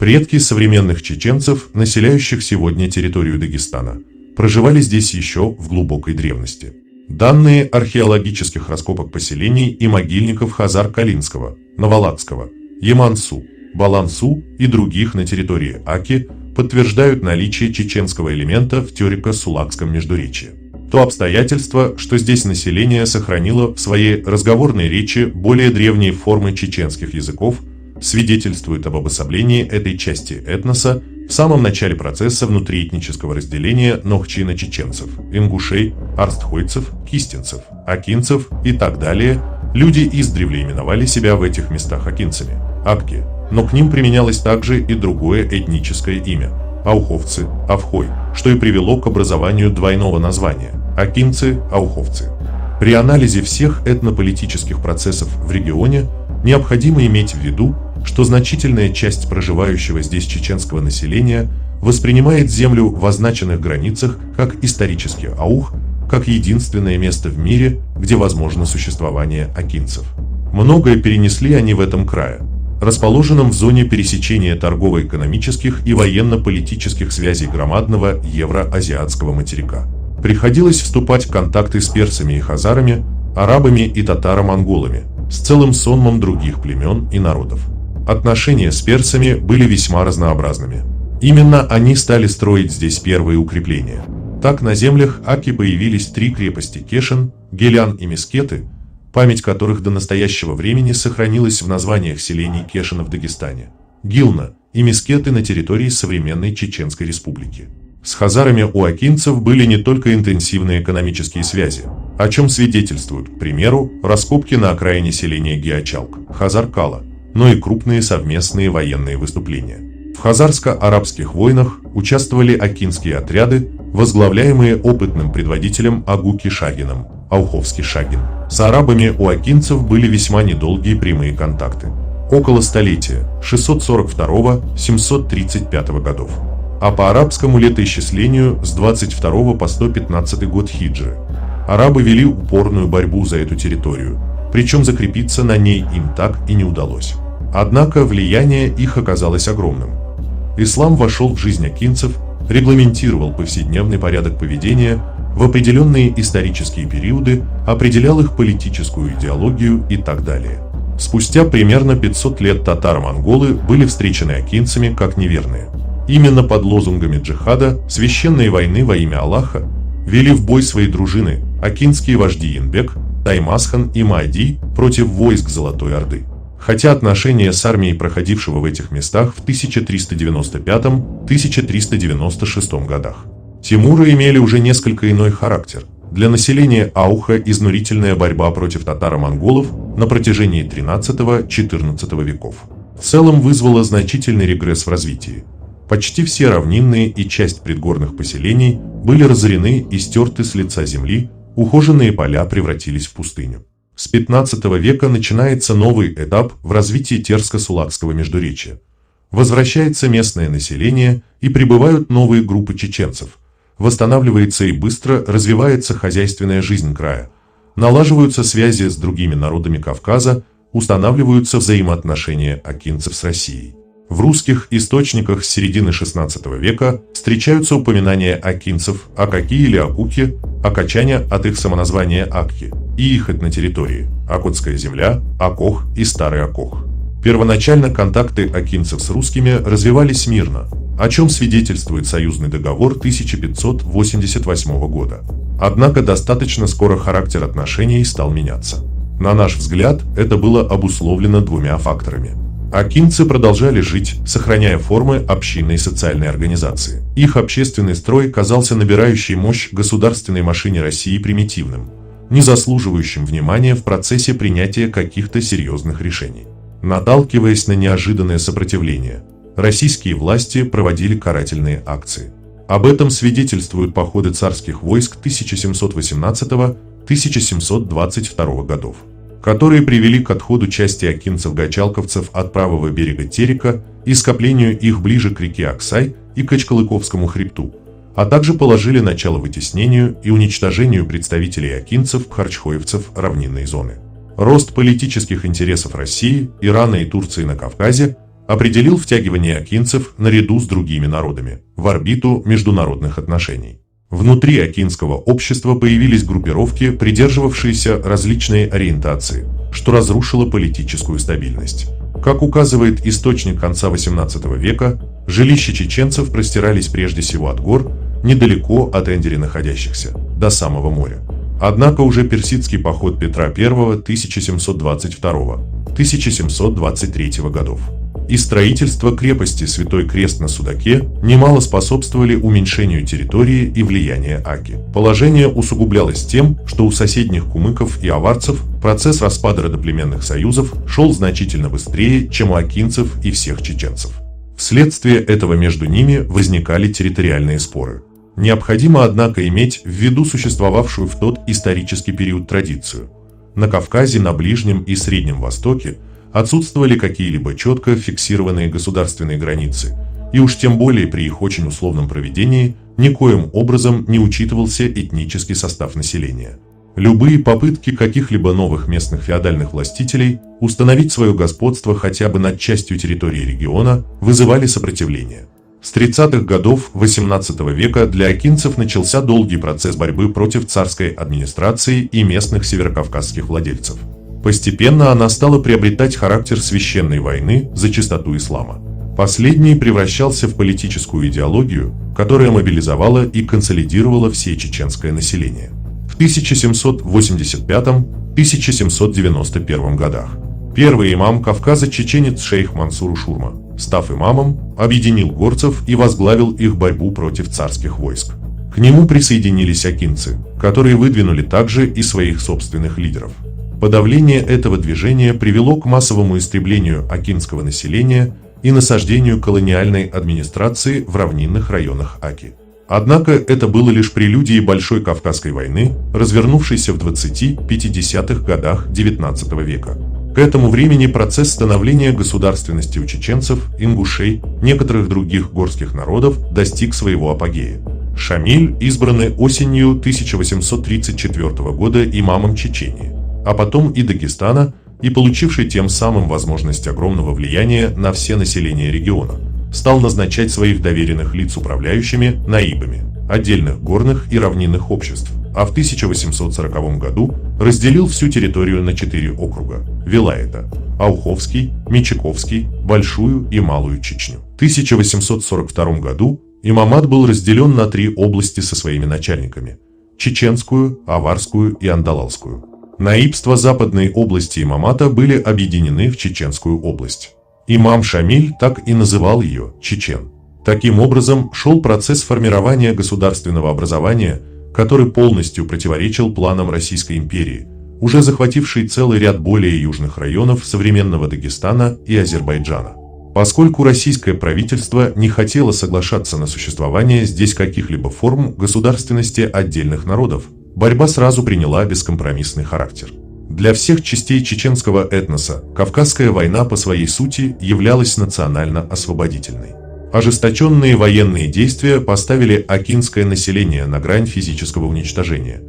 Предки современных чеченцев, населяющих сегодня территорию Дагестана, проживали здесь еще в глубокой древности. Данные археологических раскопок поселений и могильников Хазар-Калинского, Новолакского, Ямансу, Балансу и других на территории Аки подтверждают наличие чеченского элемента в Тюрко-Сулакском междуречье. То обстоятельство, что здесь население сохранило в своей разговорной речи более древние формы чеченских языков, свидетельствует об обособлении этой части этноса в самом начале процесса внутриэтнического разделения нохчино-чеченцев, ингушей, арстхойцев, кистинцев, акинцев и так далее. Люди издревле именовали себя в этих местах акинцами, акки, но к ним применялось также и другое этническое имя – ауховцы, авхой, что и привело к образованию двойного названия – акинцы, ауховцы. При анализе всех этнополитических процессов в регионе необходимо иметь в виду, что значительная часть проживающего здесь чеченского населения воспринимает землю в означенных границах как исторический аух, как единственное место в мире, где возможно существование акинцев. Многое перенесли они в этом крае, расположенном в зоне пересечения торгово-экономических и военно-политических связей громадного евроазиатского материка. Приходилось вступать в контакты с персами и хазарами, арабами и татаро-монголами, с целым сонмом других племен и народов. Отношения с персами были весьма разнообразными. Именно они стали строить здесь первые укрепления. Так на землях Аки появились 3 крепости Кешен, Гелян и Мескеты, память которых до настоящего времени сохранилась в названиях селений Кешена в Дагестане, Гилна и Мескеты на территории современной Чеченской Республики. С хазарами у акинцев были не только интенсивные экономические связи, о чем свидетельствуют, к примеру, раскопки на окраине селения Гиачалк, Хазар-Кала, но и крупные совместные военные выступления. В хазарско-арабских войнах участвовали акинские отряды, возглавляемые опытным предводителем Агуки Шагином, Ауховский Шагин. С арабами у акинцев были весьма недолгие прямые контакты. Около столетия, 642-735 годов. А по арабскому летоисчислению с 22 по 115 год хиджры. Арабы вели упорную борьбу за эту территорию, причем закрепиться на ней им так и не удалось. Однако влияние их оказалось огромным. Ислам вошел в жизнь акинцев, регламентировал повседневный порядок поведения, в определенные исторические периоды определял их политическую идеологию и так далее. Спустя примерно 500 лет татаро-монголы были встречены акинцами как неверные. Именно под лозунгами джихада, священной войны во имя Аллаха, вели в бой свои дружины акинские вожди Янбек, Таймасхан и Маади против войск Золотой Орды. Хотя отношения с армией проходившего в этих местах в 1395-1396 годах Тимура имели уже несколько иной характер. Для населения Ауха изнурительная борьба против татаро-монголов на протяжении XIII-XIV веков в целом вызвала значительный регресс в развитии. Почти все равнинные и часть предгорных поселений были разорены и стерты с лица земли, ухоженные поля превратились в пустыню. С XV века начинается новый этап в развитии Терско-Сулакского междуречья. Возвращается местное население и прибывают новые группы чеченцев. Восстанавливается и быстро развивается хозяйственная жизнь края. Налаживаются связи с другими народами Кавказа, устанавливаются взаимоотношения акинцев с Россией. В русских источниках с середины XVI века встречаются упоминания акинцев, акаки или акуки, акачане от их самоназвания Акки, и их этнотерритории – Акотская земля, Акох и Старый Акох. Первоначально контакты акинцев с русскими развивались мирно, о чем свидетельствует союзный договор 1588 года. Однако достаточно скоро характер отношений стал меняться. На наш взгляд, это было обусловлено 2 факторами. Акинцы продолжали жить, сохраняя формы общинной и социальной организации. Их общественный строй казался набирающей мощь государственной машине России примитивным, не заслуживающим внимания в процессе принятия каких-то серьезных решений. Наталкиваясь на неожиданное сопротивление, российские власти проводили карательные акции. Об этом свидетельствуют походы царских войск 1718-1722 годов, которые привели к отходу части акинцев-гачалковцев от правого берега Терека и скоплению их ближе к реке Аксай и Качкалыковскому хребту, а также положили начало вытеснению и уничтожению представителей акинцев-харчхоевцев равнинной зоны. Рост политических интересов России, Ирана и Турции на Кавказе, определил втягивание акинцев наряду с другими народами в орбиту международных отношений. Внутри акинского общества появились группировки, придерживавшиеся различной ориентации, что разрушило политическую стабильность. Как указывает источник конца XVIII века, жилища чеченцев простирались прежде всего от гор, недалеко от Эндери находящихся, до самого моря. Однако уже персидский поход Петра I 1722-1723 годов и строительство крепости Святой Крест на Судаке немало способствовали уменьшению территории и влияния Аки. Положение усугублялось тем, что у соседних кумыков и аварцев процесс распада родоплеменных союзов шел значительно быстрее, чем у акинцев и всех чеченцев. Вследствие этого между ними возникали территориальные споры. Необходимо, однако, иметь в виду существовавшую в тот исторический период традицию. На Кавказе, на Ближнем и Среднем Востоке отсутствовали какие-либо четко фиксированные государственные границы, и уж тем более при их очень условном проведении никоим образом не учитывался этнический состав населения. Любые попытки каких-либо новых местных феодальных властителей установить свое господство хотя бы над частью территории региона вызывали сопротивление. С 30-х годов XVIII века для акинцев начался долгий процесс борьбы против царской администрации и местных северокавказских владельцев. Постепенно она стала приобретать характер священной войны за чистоту ислама. Последний превращался в политическую идеологию, которая мобилизовала и консолидировала все чеченское население. В 1785-1791 годах первый имам Кавказа чеченец шейх Мансур Шурма, став имамом, объединил горцев и возглавил их борьбу против царских войск. К нему присоединились акинцы, которые выдвинули также и своих собственных лидеров. Подавление этого движения привело к массовому истреблению акинского населения и насаждению колониальной администрации в равнинных районах Аки. Однако это было лишь прелюдией Большой Кавказской войны, развернувшейся в 20-50-х годах XIX века. К этому времени процесс становления государственности у чеченцев, ингушей, некоторых других горских народов достиг своего апогея. Шамиль, избранный осенью 1834 года имамом Чечении, а потом и Дагестана, и получивший тем самым возможность огромного влияния на все население региона, стал назначать своих доверенных лиц управляющими наибами отдельных горных и равнинных обществ, а в 1840 году разделил всю территорию на 4 округа – вилаята – Ауховский, Мечиковский, Большую и Малую Чечню. В 1842 году имамат был разделен на 3 области со своими начальниками – Чеченскую, Аварскую и Андалалскую. Наибства Западной области имамата были объединены в Чеченскую область. Имам Шамиль так и называл ее Чечен. Таким образом, шел процесс формирования государственного образования, который полностью противоречил планам Российской империи, уже захватившей целый ряд более южных районов современного Дагестана и Азербайджана. Поскольку российское правительство не хотело соглашаться на существование здесь каких-либо форм государственности отдельных народов, борьба сразу приняла бескомпромиссный характер. Для всех частей чеченского этноса Кавказская война по своей сути являлась национально-освободительной. Ожесточенные военные действия поставили акинское население на грань физического уничтожения.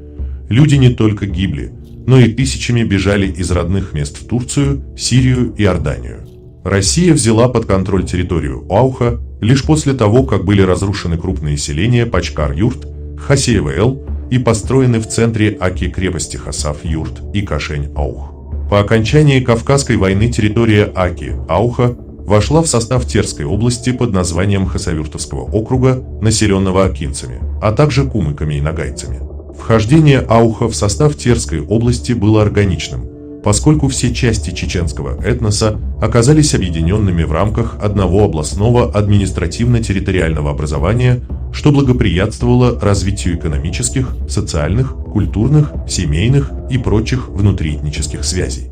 Люди не только гибли, но и тысячами бежали из родных мест в Турцию, Сирию и Иорданию. Россия взяла под контроль территорию Ауха лишь после того, как были разрушены крупные селения Пачкар-Юрт, Хасеево-Эл и построены в центре Аки крепости Хасав-Юрт и Кашень-Аух. По окончании Кавказской войны территория Аки-Ауха вошла в состав Терской области под названием Хасавюртовского округа, населенного акинцами, а также кумыками и нагайцами. Вхождение Ауха в состав Терской области было органичным, поскольку все части чеченского этноса оказались объединенными в рамках одного областного административно-территориального образования, что благоприятствовало развитию экономических, социальных, культурных, семейных и прочих внутриэтнических связей.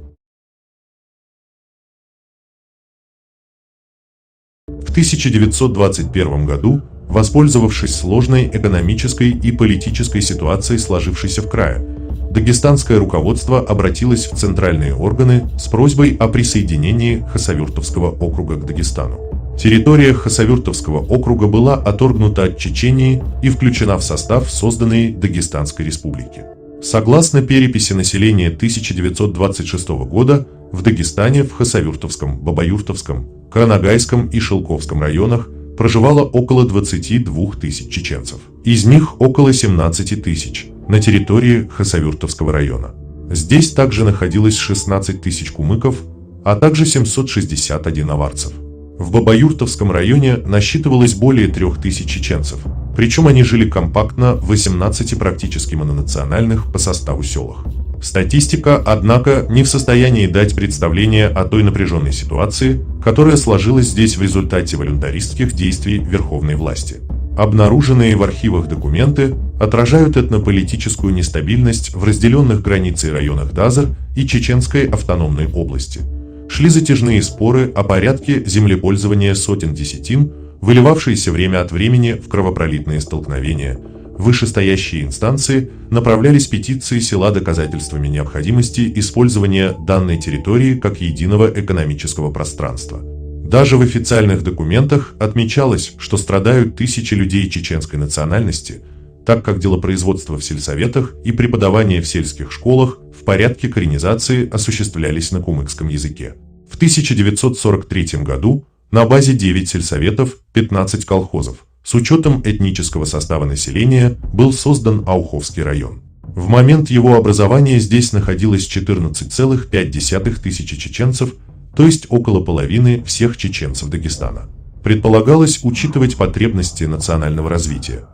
В 1921 году, воспользовавшись сложной экономической и политической ситуацией, сложившейся в крае, дагестанское руководство обратилось в центральные органы с просьбой о присоединении Хасавюртовского округа к Дагестану. Территория Хасавюртовского округа была отторгнута от Чечении и включена в состав созданной Дагестанской республики. Согласно переписи населения 1926 года, В Дагестане в Хасавюртовском, Бабаюртовском, Каранагайском и Шелковском районах проживало около 22 тысяч чеченцев. Из них около 17 тысяч на территории Хасавюртовского района. Здесь также находилось 16 тысяч кумыков, а также 761 аварцев. В Бабаюртовском районе насчитывалось более 3000 чеченцев, причем они жили компактно в 18 практически мононациональных по составу селах. Статистика, однако, не в состоянии дать представление о той напряженной ситуации, которая сложилась здесь в результате волюнтаристских действий верховной власти. Обнаруженные в архивах документы отражают этнополитическую нестабильность в разделенных границей районах Дазыр и Чеченской автономной области. Шли затяжные споры о порядке землепользования сотен десятин, выливавшиеся время от времени в кровопролитные столкновения. В вышестоящие инстанции направлялись петиции села доказательствами необходимости использования данной территории как единого экономического пространства. Даже в официальных документах отмечалось, что страдают тысячи людей чеченской национальности, так как делопроизводство в сельсоветах и преподавание в сельских школах в порядке коренизации осуществлялись на кумыкском языке. В 1943 году на базе 9 сельсоветов, 15 колхозов, с учетом этнического состава населения, был создан Ауховский район. В момент его образования здесь находилось 14,5 тысячи чеченцев, то есть около половины всех чеченцев Дагестана. Предполагалось учитывать потребности национального развития,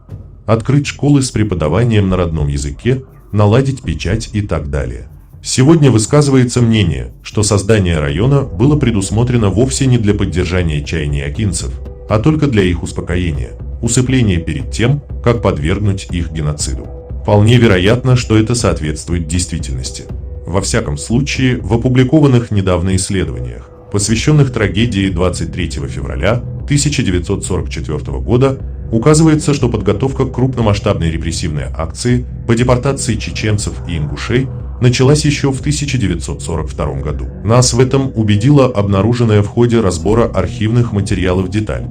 открыть школы с преподаванием на родном языке, наладить печать и так далее. Сегодня высказывается мнение, что создание района было предусмотрено вовсе не для поддержания чаяний акинцев, а только для их успокоения, усыпления перед тем, как подвергнуть их геноциду. Вполне вероятно, что это соответствует действительности. Во всяком случае, в опубликованных недавно исследованиях, посвященных трагедии 23 февраля 1944 года, указывается, что подготовка к крупномасштабной репрессивной акции по депортации чеченцев и ингушей началась еще в 1942 году. Нас в этом убедила обнаруженная в ходе разбора архивных материалов деталь.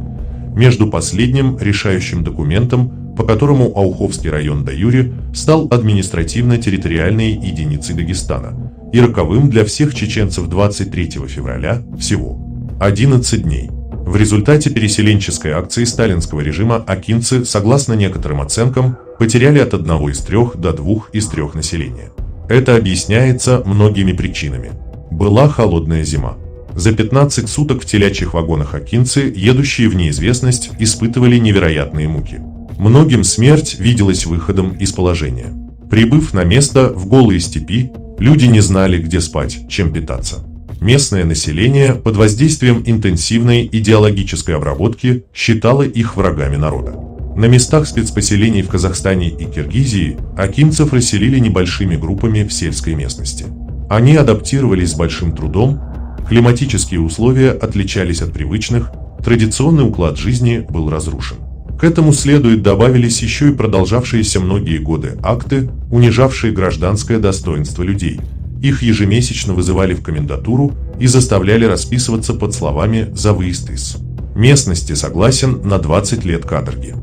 Между последним решающим документом, по которому Ауховский район де-юре стал административно-территориальной единицей Дагестана, и роковым для всех чеченцев 23 февраля всего 11 дней. В результате переселенческой акции сталинского режима акинцы, согласно некоторым оценкам, потеряли от 1 из 3 до 2 из 3 населения. Это объясняется многими причинами. Была холодная зима. За 15 суток в телячьих вагонах акинцы, едущие в неизвестность, испытывали невероятные муки. Многим смерть виделась выходом из положения. Прибыв на место в голые степи, люди не знали, где спать, чем питаться. Местное население под воздействием интенсивной идеологической обработки считало их врагами народа. На местах спецпоселений в Казахстане и Киргизии акинцев расселили небольшими группами в сельской местности. Они адаптировались с большим трудом, климатические условия отличались от привычных, традиционный уклад жизни был разрушен. К этому следует добавились еще и продолжавшиеся многие годы акты, унижавшие гражданское достоинство людей. Их ежемесячно вызывали в комендатуру и заставляли расписываться под словами «за выезд из местности согласен на 20 лет каторги».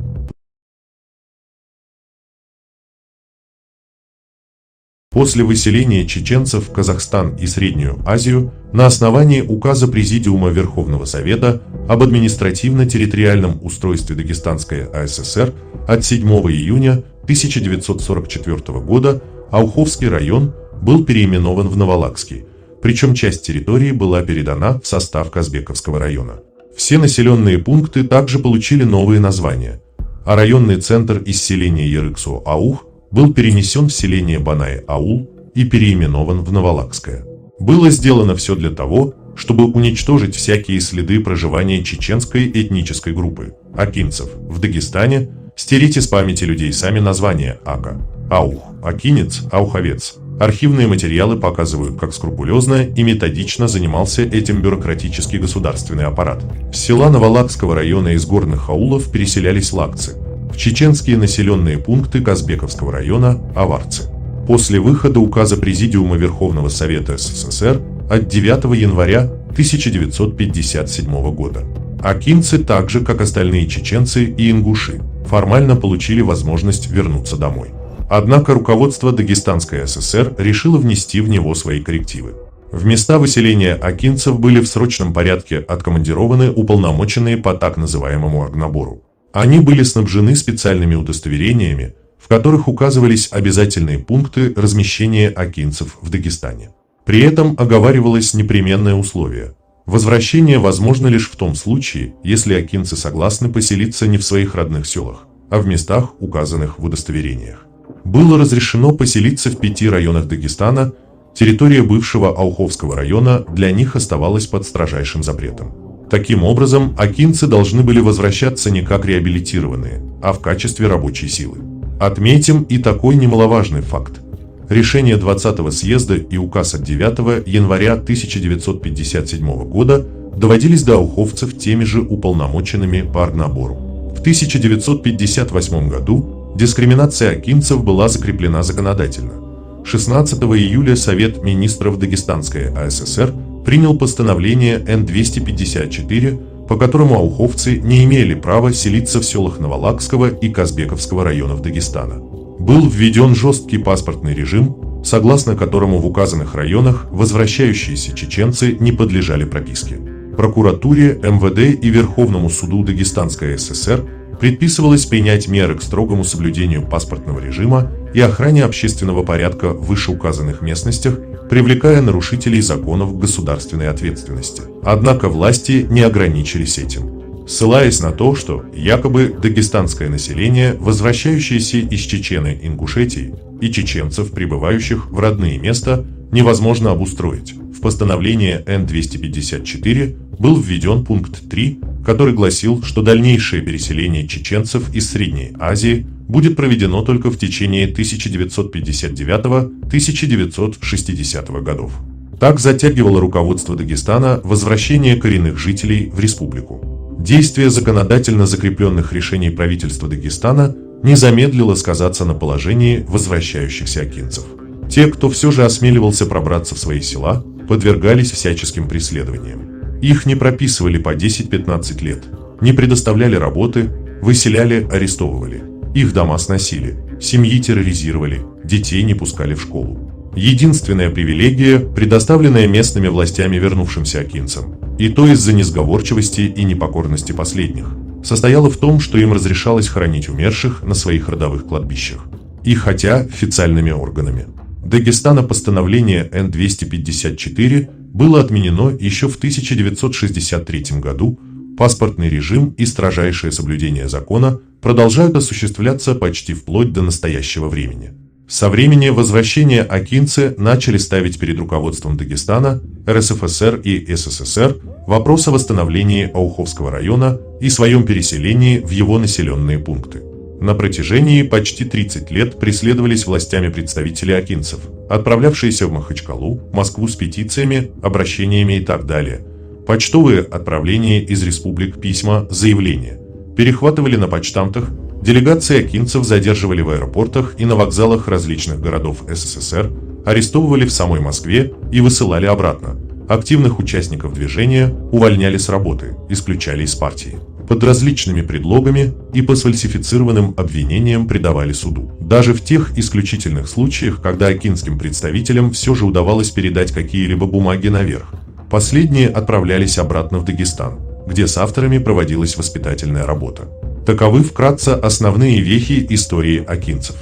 После выселения чеченцев в Казахстан и Среднюю Азию на основании указа Президиума Верховного Совета об административно-территориальном устройстве Дагестанской АССР от 7 июня 1944 года Ауховский район был переименован в Новолакский, причем часть территории была передана в состав Казбековского района. Все населенные пункты также получили новые названия, а районный центр из селения Ярыксу-Аух был перенесен в селение Банай-Аул и переименован в Новолакское. Было сделано все для того, чтобы уничтожить всякие следы проживания чеченской этнической группы акинцев в Дагестане, стереть из памяти людей сами названия Ака, Аух, Акинец, Ауховец. Архивные материалы показывают, как скрупулезно и методично занимался этим бюрократический государственный аппарат. С села Новолакского района из горных аулов переселялись лакцы, в чеченские населенные пункты Казбековского района – аварцы. После выхода указа Президиума Верховного Совета СССР от 9 января 1957 года акинцы, так же как остальные чеченцы и ингуши, формально получили возможность вернуться домой. Однако руководство Дагестанской ССР решило внести в него свои коррективы. В места выселения акинцев были в срочном порядке откомандированы уполномоченные по так называемому оргнабору. Они были снабжены специальными удостоверениями, в которых указывались обязательные пункты размещения акинцев в Дагестане. При этом оговаривалось непременное условие. Возвращение возможно лишь в том случае, если акинцы согласны поселиться не в своих родных селах, а в местах, указанных в удостоверениях. Было разрешено поселиться в 5 районах Дагестана. Территория бывшего Ауховского района для них оставалась под строжайшим запретом. Таким образом, акинцы должны были возвращаться не как реабилитированные, а в качестве рабочей силы. Отметим и такой немаловажный факт. Решение 20-го съезда и указ от 9 января 1957 года доводились до ауховцев теми же уполномоченными по оргнабору. В 1958 году дискриминация акинцев была закреплена законодательно. 16 июля Совет министров Дагестанской АССР принял постановление Н-254, по которому ауховцы не имели права селиться в селах Новолакского и Казбековского районов Дагестана. Был введен жесткий паспортный режим, согласно которому в указанных районах возвращающиеся чеченцы не подлежали прописке. Прокуратуре, МВД и Верховному суду Дагестанской ССР предписывалось принять меры к строгому соблюдению паспортного режима и охране общественного порядка в вышеуказанных местностях, привлекая нарушителей законов к государственной ответственности. Однако власти не ограничились этим. Ссылаясь на то, что якобы дагестанское население, возвращающееся из Чечен, Ингушетии и чеченцев, прибывающих в родные места, невозможно обустроить, в постановление Н-254 был введен пункт 3, который гласил, что дальнейшее переселение чеченцев из Средней Азии будет проведено только в течение 1959-1960 годов. Так затягивало руководство Дагестана возвращение коренных жителей в республику. Действие законодательно закрепленных решений правительства Дагестана не замедлило сказаться на положении возвращающихся акинцев. Те, кто все же осмеливался пробраться в свои села, подвергались всяческим преследованиям. Их не прописывали по 10-15 лет, не предоставляли работы, выселяли, арестовывали. Их дома сносили, семьи терроризировали, детей не пускали в школу. Единственная привилегия, предоставленная местными властями вернувшимся акинцам, и то из-за несговорчивости и непокорности последних, состояла в том, что им разрешалось хоронить умерших на своих родовых кладбищах. И хотя официальными органами Дагестана постановление Н-254 было отменено еще в 1963 году, паспортный режим и строжайшее соблюдение закона продолжают осуществляться почти вплоть до настоящего времени. Со времени возвращения акинцы начали ставить перед руководством Дагестана, РСФСР и СССР вопрос о восстановлении Ауховского района и своем переселении в его населенные пункты. На протяжении почти 30 лет преследовались властями представители акинцев, отправлявшиеся в Махачкалу, Москву с петициями, обращениями и так далее. Почтовые отправления из республик письма, заявления. Перехватывали на почтамтах, делегации акинцев задерживали в аэропортах и на вокзалах различных городов СССР, арестовывали в самой Москве и высылали обратно. Активных участников движения увольняли с работы, исключали из партии. Под различными предлогами и по сфальсифицированным обвинениям предавали суду. Даже в тех исключительных случаях, когда акинским представителям все же удавалось передать какие-либо бумаги наверх, последние отправлялись обратно в Дагестан, где с авторами проводилась воспитательная работа. Таковы вкратце основные вехи истории акинцев.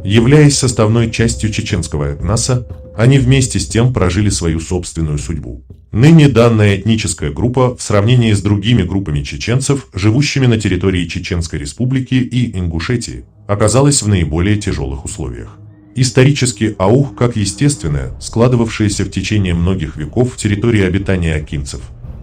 Являясь составной частью чеченского этноса, они вместе с тем прожили свою собственную судьбу. Ныне данная этническая группа в сравнении с другими группами чеченцев, живущими на территории Чеченской Республики и Ингушетии, оказалась в наиболее тяжелых условиях. Исторически аух, как естественное, складывавшееся в течение многих веков территории обитания акинцев,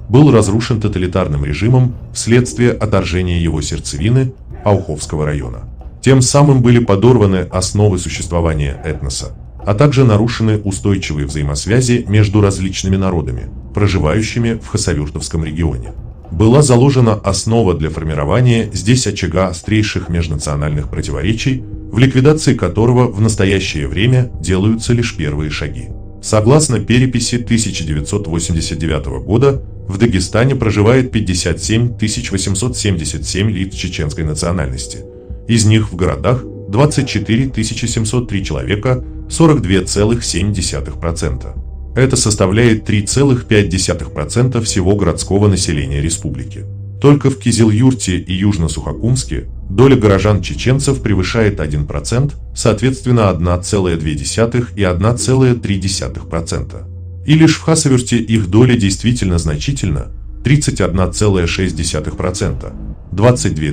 был разрушен тоталитарным режимом вследствие отторжения его сердцевины, Ауховского района. Тем самым были подорваны основы существования этноса, а также нарушены устойчивые взаимосвязи между различными народами, проживающими в Хасавюртовском регионе. Была заложена основа для формирования здесь очага острейших межнациональных противоречий, в ликвидации которого в настоящее время делаются лишь первые шаги. Согласно переписи 1989 года, в Дагестане проживает 57 877 лиц чеченской национальности. Из них в городах 24 703 человека, 42,7%. Это составляет 3,5% всего городского населения республики. Только в Кизил-Юрте и Южно-Сухокумске доля горожан-чеченцев превышает 1%, соответственно 1,2 и 1,3%. И лишь в Хасавюрте их доля действительно значительна – 31,6%, 22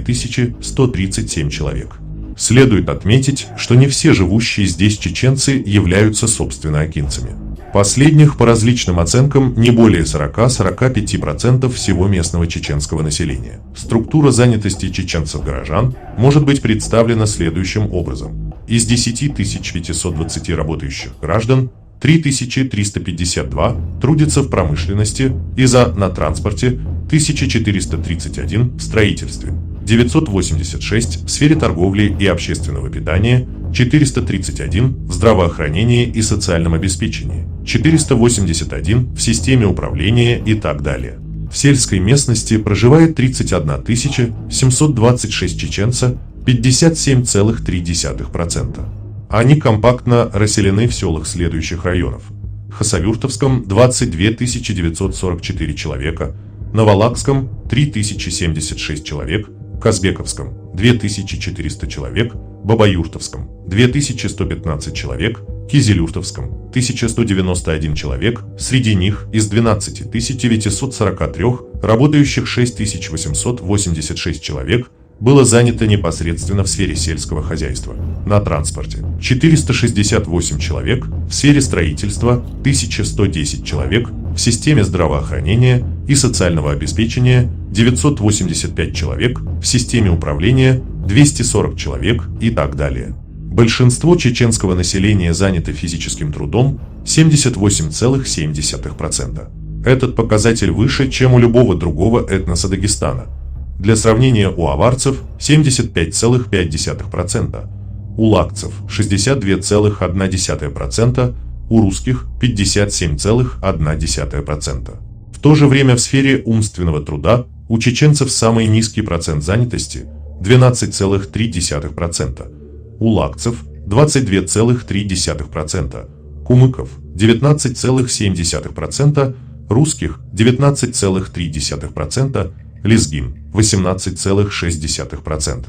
137 человек. Следует отметить, что не все живущие здесь чеченцы являются собственно акинцами. Последних, по различным оценкам, не более 40-45% всего местного чеченского населения. Структура занятости чеченцев-горожан может быть представлена следующим образом. Из 10 520 работающих граждан 3352 трудятся в промышленности и на транспорте, 1431 в строительстве, 986 в сфере торговли и общественного питания, 431 в здравоохранении и социальном обеспечении, 481 в системе управления и так далее. В сельской местности проживает 31 726 чеченца, 57,3%. Они компактно расселены в селах следующих районов. Хасавюртовском 22 944 человека, Новолакском 3076 человек, Казбековском 2400 человек, Бабаюртовском 2115 человек, Кизилюртовском 1191 человек, среди них из 12 943 работающих 6886 человек было занято непосредственно в сфере сельского хозяйства, на транспорте, 468 человек, в сфере строительства, 1110 человек, в системе здравоохранения и социального обеспечения, 985 человек, в системе управления, 240 человек и так далее. Большинство чеченского населения занято физическим трудом, 78,7%. Этот показатель выше, чем у любого другого этноса Дагестана. Для сравнения, у аварцев 75,5%, у лакцев 62,1%, у русских 57,1%. В то же время в сфере умственного труда у чеченцев самый низкий процент занятости – 12,3%, у лакцев – 22,3%, кумыков – 19,7%, русских – 19,3%, лезгин – 18,6%.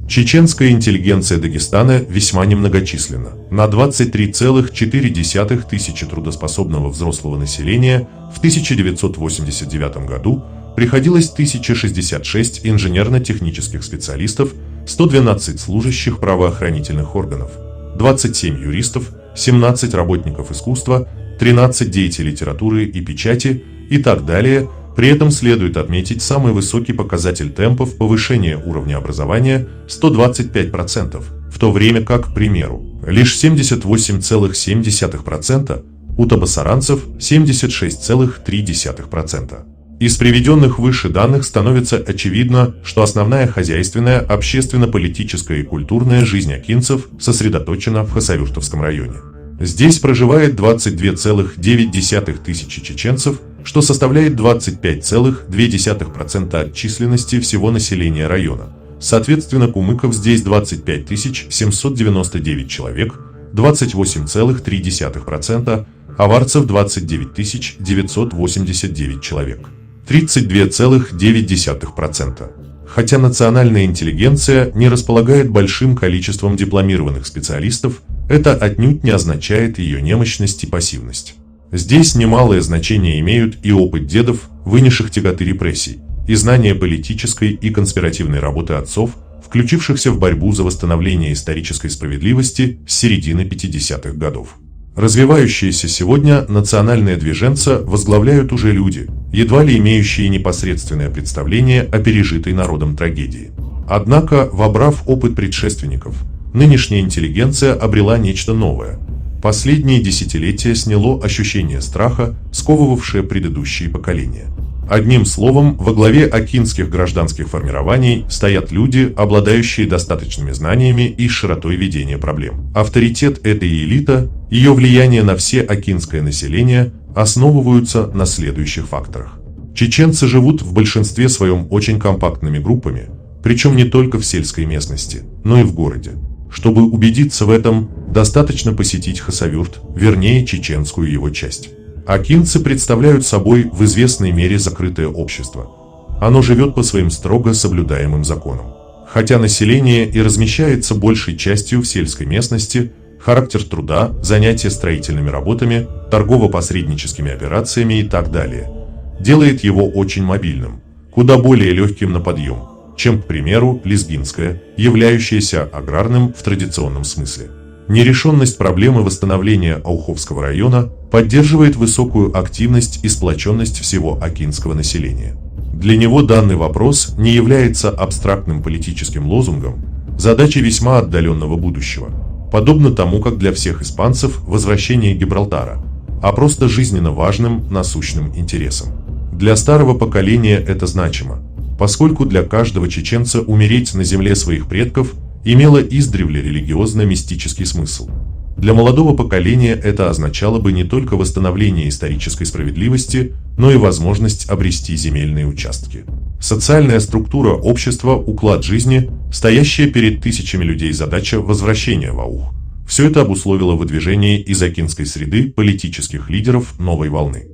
Чеченская интеллигенция Дагестана весьма немногочисленна. На 23,4 тысячи трудоспособного взрослого населения в 1989 году приходилось 1066 инженерно-технических специалистов, 112 служащих правоохранительных органов, 27 юристов, 17 работников искусства, 13 деятелей литературы и печати и так далее. При этом следует отметить самый высокий показатель темпов повышения уровня образования – 125%, в то время как, к примеру, лишь 78,7%, у табасаранцев – 76,3%. Из приведенных выше данных становится очевидно, что основная хозяйственная, общественно-политическая и культурная жизнь акинцев сосредоточена в Хасавюртовском районе. Здесь проживает 22,9 тысячи чеченцев, что составляет 25,2% от численности всего населения района. Соответственно, кумыков здесь 25 799 человек, 28,3%, аварцев 29 989 человек, 32,9%. Хотя национальная интеллигенция не располагает большим количеством дипломированных специалистов, это отнюдь не означает ее немощность и пассивность. Здесь немалое значение имеют и опыт дедов, вынесших тяготы репрессий, и знания политической и конспиративной работы отцов, включившихся в борьбу за восстановление исторической справедливости с середины 50-х годов. Развивающиеся сегодня национальные движенца возглавляют уже люди, едва ли имеющие непосредственное представление о пережитой народом трагедии. Однако, вобрав опыт предшественников, нынешняя интеллигенция обрела нечто новое. Последние десятилетия сняло ощущение страха, сковывавшее предыдущие поколения. Одним словом, во главе акинских гражданских формирований стоят люди, обладающие достаточными знаниями и широтой ведения проблем. Авторитет этой элиты, ее влияние на все акинское население основываются на следующих факторах. Чеченцы живут в большинстве своем очень компактными группами, причем не только в сельской местности, но и в городе. Чтобы убедиться в этом, достаточно посетить Хасавюрт, вернее чеченскую его часть. Акинцы представляют собой в известной мере закрытое общество. Оно живет по своим строго соблюдаемым законам. Хотя население и размещается большей частью в сельской местности, характер труда, занятия строительными работами, торгово-посредническими операциями и так далее делает его очень мобильным, куда более легким на подъем, чем, к примеру, Лезгинское, являющееся аграрным в традиционном смысле. Нерешенность проблемы восстановления Ауховского района поддерживает высокую активность и сплоченность всего акинского населения. Для него данный вопрос не является абстрактным политическим лозунгом, задачей весьма отдаленного будущего, подобно тому, как для всех испанцев возвращение Гибралтара, а просто жизненно важным насущным интересом. Для старого поколения это значимо, поскольку для каждого чеченца умереть на земле своих предков имело издревле религиозно-мистический смысл. Для молодого поколения это означало бы не только восстановление исторической справедливости, но и возможность обрести земельные участки. Социальная структура общества, уклад жизни, стоящая перед тысячами людей задача возвращения в Аух. Все это обусловило выдвижение из акинской среды политических лидеров новой волны.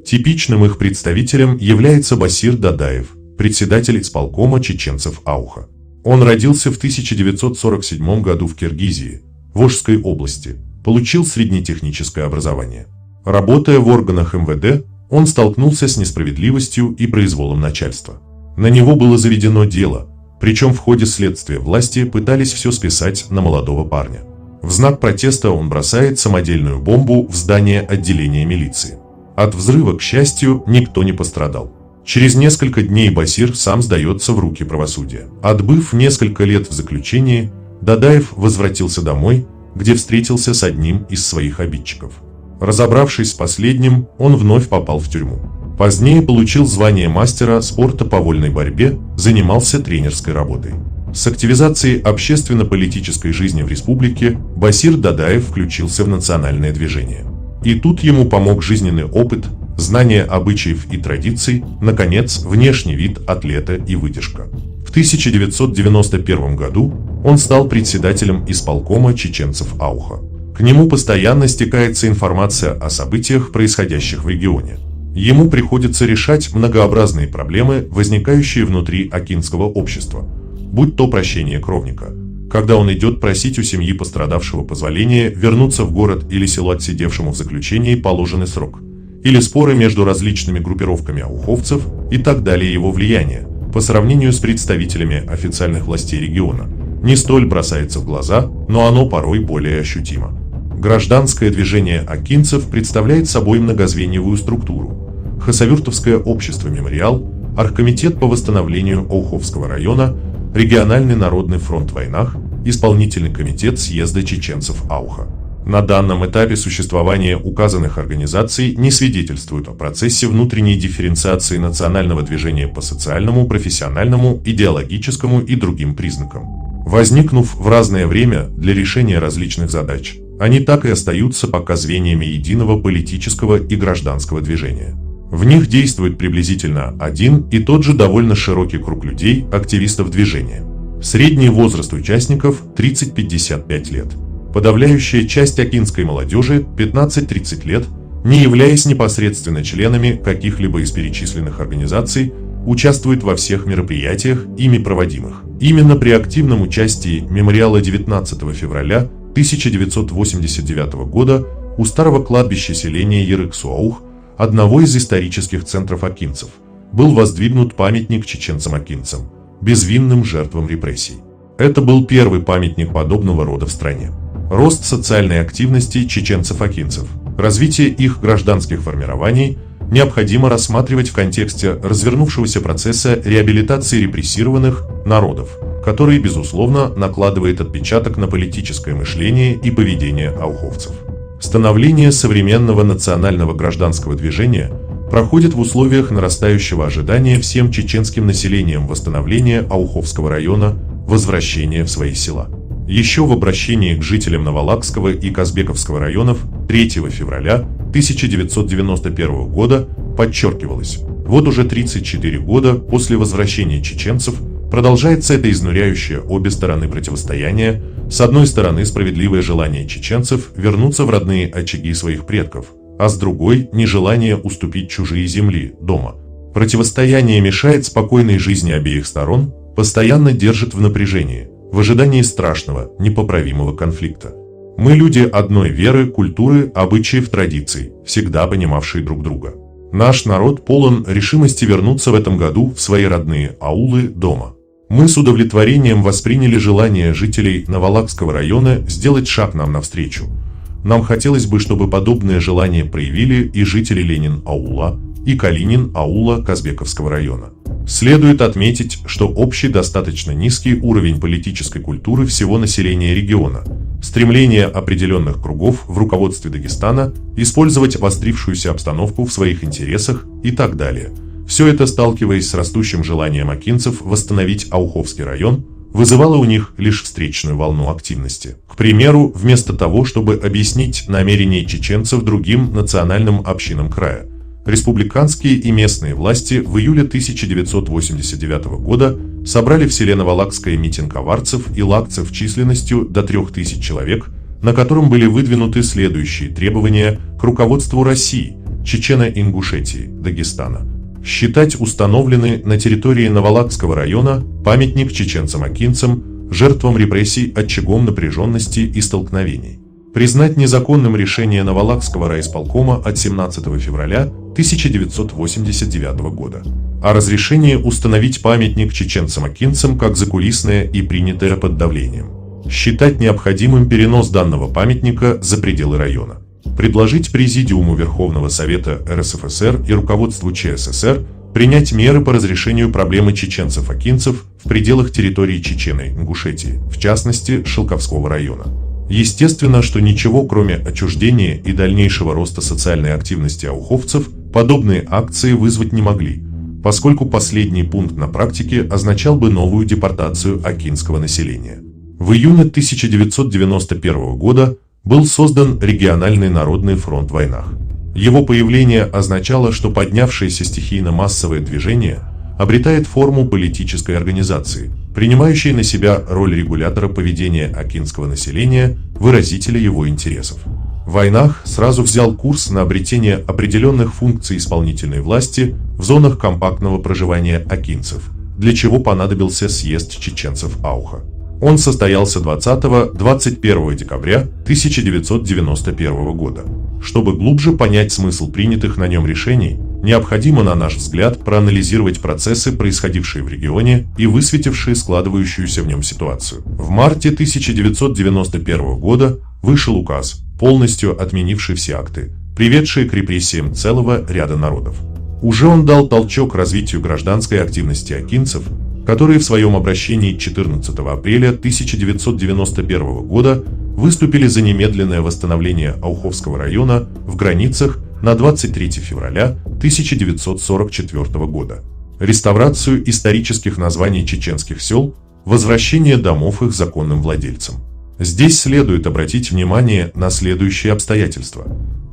Типичным их представителем является Басир Дадаев, председатель исполкома чеченцев Ауха. Он родился в 1947 году в Киргизии, Волжской области, получил среднетехническое образование. Работая в органах МВД, он столкнулся с несправедливостью и произволом начальства. На него было заведено дело, причем в ходе следствия власти пытались все списать на молодого парня. В знак протеста он бросает самодельную бомбу в здание отделения милиции. От взрыва, к счастью, никто не пострадал. Через несколько дней Басир сам сдается в руки правосудия. Отбыв несколько лет в заключении, Дадаев возвратился домой, где встретился с одним из своих обидчиков. Разобравшись с последним, он вновь попал в тюрьму. Позднее получил звание мастера спорта по вольной борьбе, занимался тренерской работой. С активизацией общественно-политической жизни в республике Басир Дадаев включился в национальное движение. И тут ему помог жизненный опыт, знание обычаев и традиций, наконец, внешний вид атлета и выдержка. В 1991 году он стал председателем исполкома чеченцев Ауха. К нему постоянно стекается информация о событиях, происходящих в регионе. Ему приходится решать многообразные проблемы, возникающие внутри акинского общества, будь то прощение кровника, когда он идет просить у семьи пострадавшего позволения вернуться в город или село отсидевшему в заключении положенный срок, или споры между различными группировками ауховцев и так далее. Его влияние, по сравнению с представителями официальных властей региона, не столь бросается в глаза, но оно порой более ощутимо. Гражданское движение акинцев представляет собой многозвеньевую структуру. Хасавюртовское общество «Мемориал», Оргкомитет по восстановлению Ауховского района, Региональный народный фронт в войнах, Исполнительный комитет съезда чеченцев Ауха. На данном этапе существование указанных организаций не свидетельствует о процессе внутренней дифференциации национального движения по социальному, профессиональному, идеологическому и другим признакам. Возникнув в разное время для решения различных задач, они так и остаются пока звеньями единого политического и гражданского движения. В них действует приблизительно один и тот же довольно широкий круг людей, активистов движения. Средний возраст участников 30-55 лет. Подавляющая часть акинской молодежи 15-30 лет, не являясь непосредственно членами каких-либо из перечисленных организаций, участвует во всех мероприятиях, ими проводимых. Именно при активном участии мемориала 19 февраля 1989 года у старого кладбища селения Ерык-Суаух, одного из исторических центров акинцев, был воздвигнут памятник чеченцам-акинцам, безвинным жертвам репрессий. Это был первый памятник подобного рода в стране. Рост социальной активности чеченцев-акинцев, развитие их гражданских формирований необходимо рассматривать в контексте развернувшегося процесса реабилитации репрессированных народов, который, безусловно, накладывает отпечаток на политическое мышление и поведение ауховцев. Становление современного национального гражданского движения проходит в условиях нарастающего ожидания всем чеченским населением восстановления Ауховского района, возвращения в свои села. Еще в обращении к жителям Новолакского и Казбековского районов 3 февраля 1991 года подчеркивалось: вот уже 34 года после возвращения чеченцев продолжается это изнуряющее обе стороны противостояние, С одной стороны, справедливое желание чеченцев вернуться в родные очаги своих предков, а с другой – нежелание уступить чужие земли, дома. Противостояние мешает спокойной жизни обеих сторон, постоянно держит в напряжении, в ожидании страшного, непоправимого конфликта. Мы люди одной веры, культуры, обычаев, традиций, всегда понимавшие друг друга. Наш народ полон решимости вернуться в этом году в свои родные аулы, дома. Мы с удовлетворением восприняли желание жителей Наволокского района сделать шаг нам навстречу. Нам хотелось бы, чтобы подобное желание проявили и жители Ленин-аула, и Калинин-аула Казбековского района. Следует отметить, что общий достаточно низкий уровень политической культуры всего населения региона, стремление определенных кругов в руководстве Дагестана использовать обострившуюся обстановку в своих интересах и так далее. Все это, сталкиваясь с растущим желанием акинцев восстановить Ауховский район, вызывало у них лишь встречную волну активности. К примеру, вместо того, чтобы объяснить намерения чеченцев другим национальным общинам края, республиканские и местные власти в июле 1989 года собрали в селе Наволокское митинг аварцев и лакцев численностью до 3000 человек, на котором были выдвинуты следующие требования к руководству России, Чечено-Ингушетии, Дагестана. Считать установленный на территории Наволокского района памятник чеченцам-акинцам, жертвам репрессий, очагом напряженности и столкновений. Признать незаконным решение Наволокского райисполкома от 17 февраля 1989 года о разрешении установить памятник чеченцам-акинцам как закулисное и принятое под давлением. Считать необходимым перенос данного памятника за пределы района. Предложить Президиуму Верховного Совета РСФСР и руководству ЧССР принять меры по разрешению проблемы чеченцев-акинцев в пределах территории Чечено-Ингушетии, в частности, Шелковского района. Естественно, что ничего, кроме отчуждения и дальнейшего роста социальной активности ауховцев, подобные акции вызвать не могли, поскольку последний пункт на практике означал бы новую депортацию акинского населения. В июне 1991 года был создан Региональный народный фронт в войнах. Его появление означало, что поднявшееся стихийно-массовое движение обретает форму политической организации, принимающей на себя роль регулятора поведения акинского населения, выразителя его интересов. В войнах сразу взял курс на обретение определенных функций исполнительной власти в зонах компактного проживания акинцев, для чего понадобился съезд чеченцев Ауха. Он состоялся 20-21 декабря 1991 года. Чтобы глубже понять смысл принятых на нем решений, необходимо, на наш взгляд, проанализировать процессы, происходившие в регионе и высветившие складывающуюся в нем ситуацию. В марте 1991 года вышел указ, полностью отменивший все акты, приведшие к репрессиям целого ряда народов. Уже он дал толчок развитию гражданской активности акинцев, которые в своем обращении 14 апреля 1991 года выступили за немедленное восстановление Ауховского района в границах на 23 февраля 1944 года, реставрацию исторических названий чеченских сел, возвращение домов их законным владельцам. Здесь следует обратить внимание на следующие обстоятельства.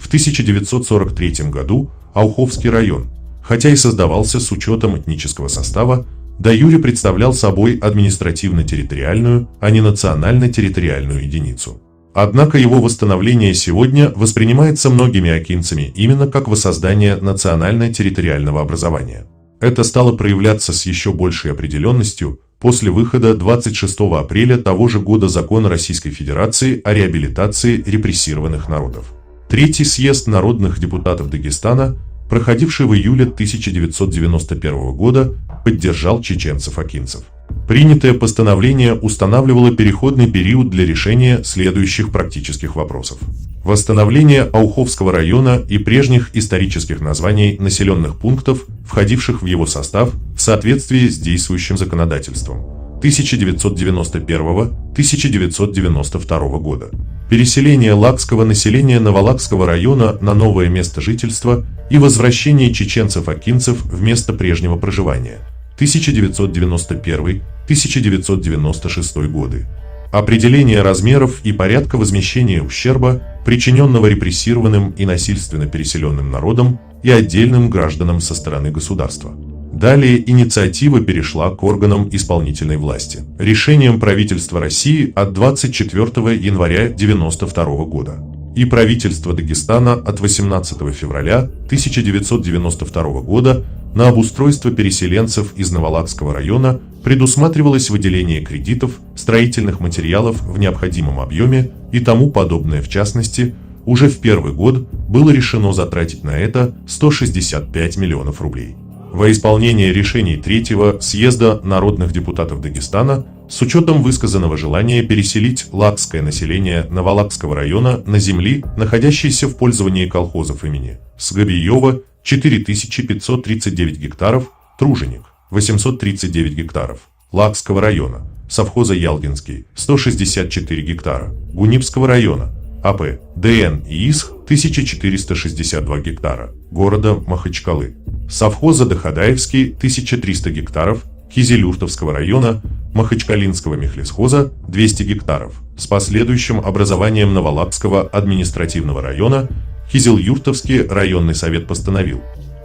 В 1943 году Ауховский район, хотя и создавался с учетом этнического состава, де-юре представлял собой административно-территориальную, а не национально-территориальную единицу. Однако его восстановление сегодня воспринимается многими акинцами именно как воссоздание национально-территориального образования. Это стало проявляться с еще большей определенностью после выхода 26 апреля того же года Закона Российской Федерации о реабилитации репрессированных народов. Третий съезд народных депутатов Дагестана, проходивший в июле 1991 года, поддержал чеченцев-акинцев. Принятое постановление устанавливало переходный период для решения следующих практических вопросов. Восстановление Ауховского района и прежних исторических названий населенных пунктов, входивших в его состав в соответствии с действующим законодательством 1991-1992 года. Переселение лакского населения Наволокского района на новое место жительства и возвращение чеченцев-акинцев в место прежнего проживания 1991-1996 годы. Определение размеров и порядка возмещения ущерба, причиненного репрессированным и насильственно переселенным народам и отдельным гражданам со стороны государства. Далее инициатива перешла к органам исполнительной власти. Решением правительства России от 24 января 1992 года и правительства Дагестана от 18 февраля 1992 года на обустройство переселенцев из Наволакского района предусматривалось выделение кредитов, строительных материалов в необходимом объеме и тому подобное. В частности, уже в первый год было решено затратить на это 165 миллионов рублей. Во исполнение решений Третьего съезда народных депутатов Дагестана с учетом высказанного желания переселить лакское население Наволакского района на земли, находящиеся в пользовании колхозов имени Сгобиева 4539 гектаров, Труженик 839 гектаров, Лакского района, совхоза Ялгинский 164 гектара, Гунипского района, АП ДН и ИСХ 1462 гектара, города Махачкалы, совхоза Дахадаевский 1300 гектаров, Кизилюртовского района, Махачкалинского мехлесхоза 200 гектаров, с последующим образованием Наволакского административного района Кизилюртовский районный совет постановил: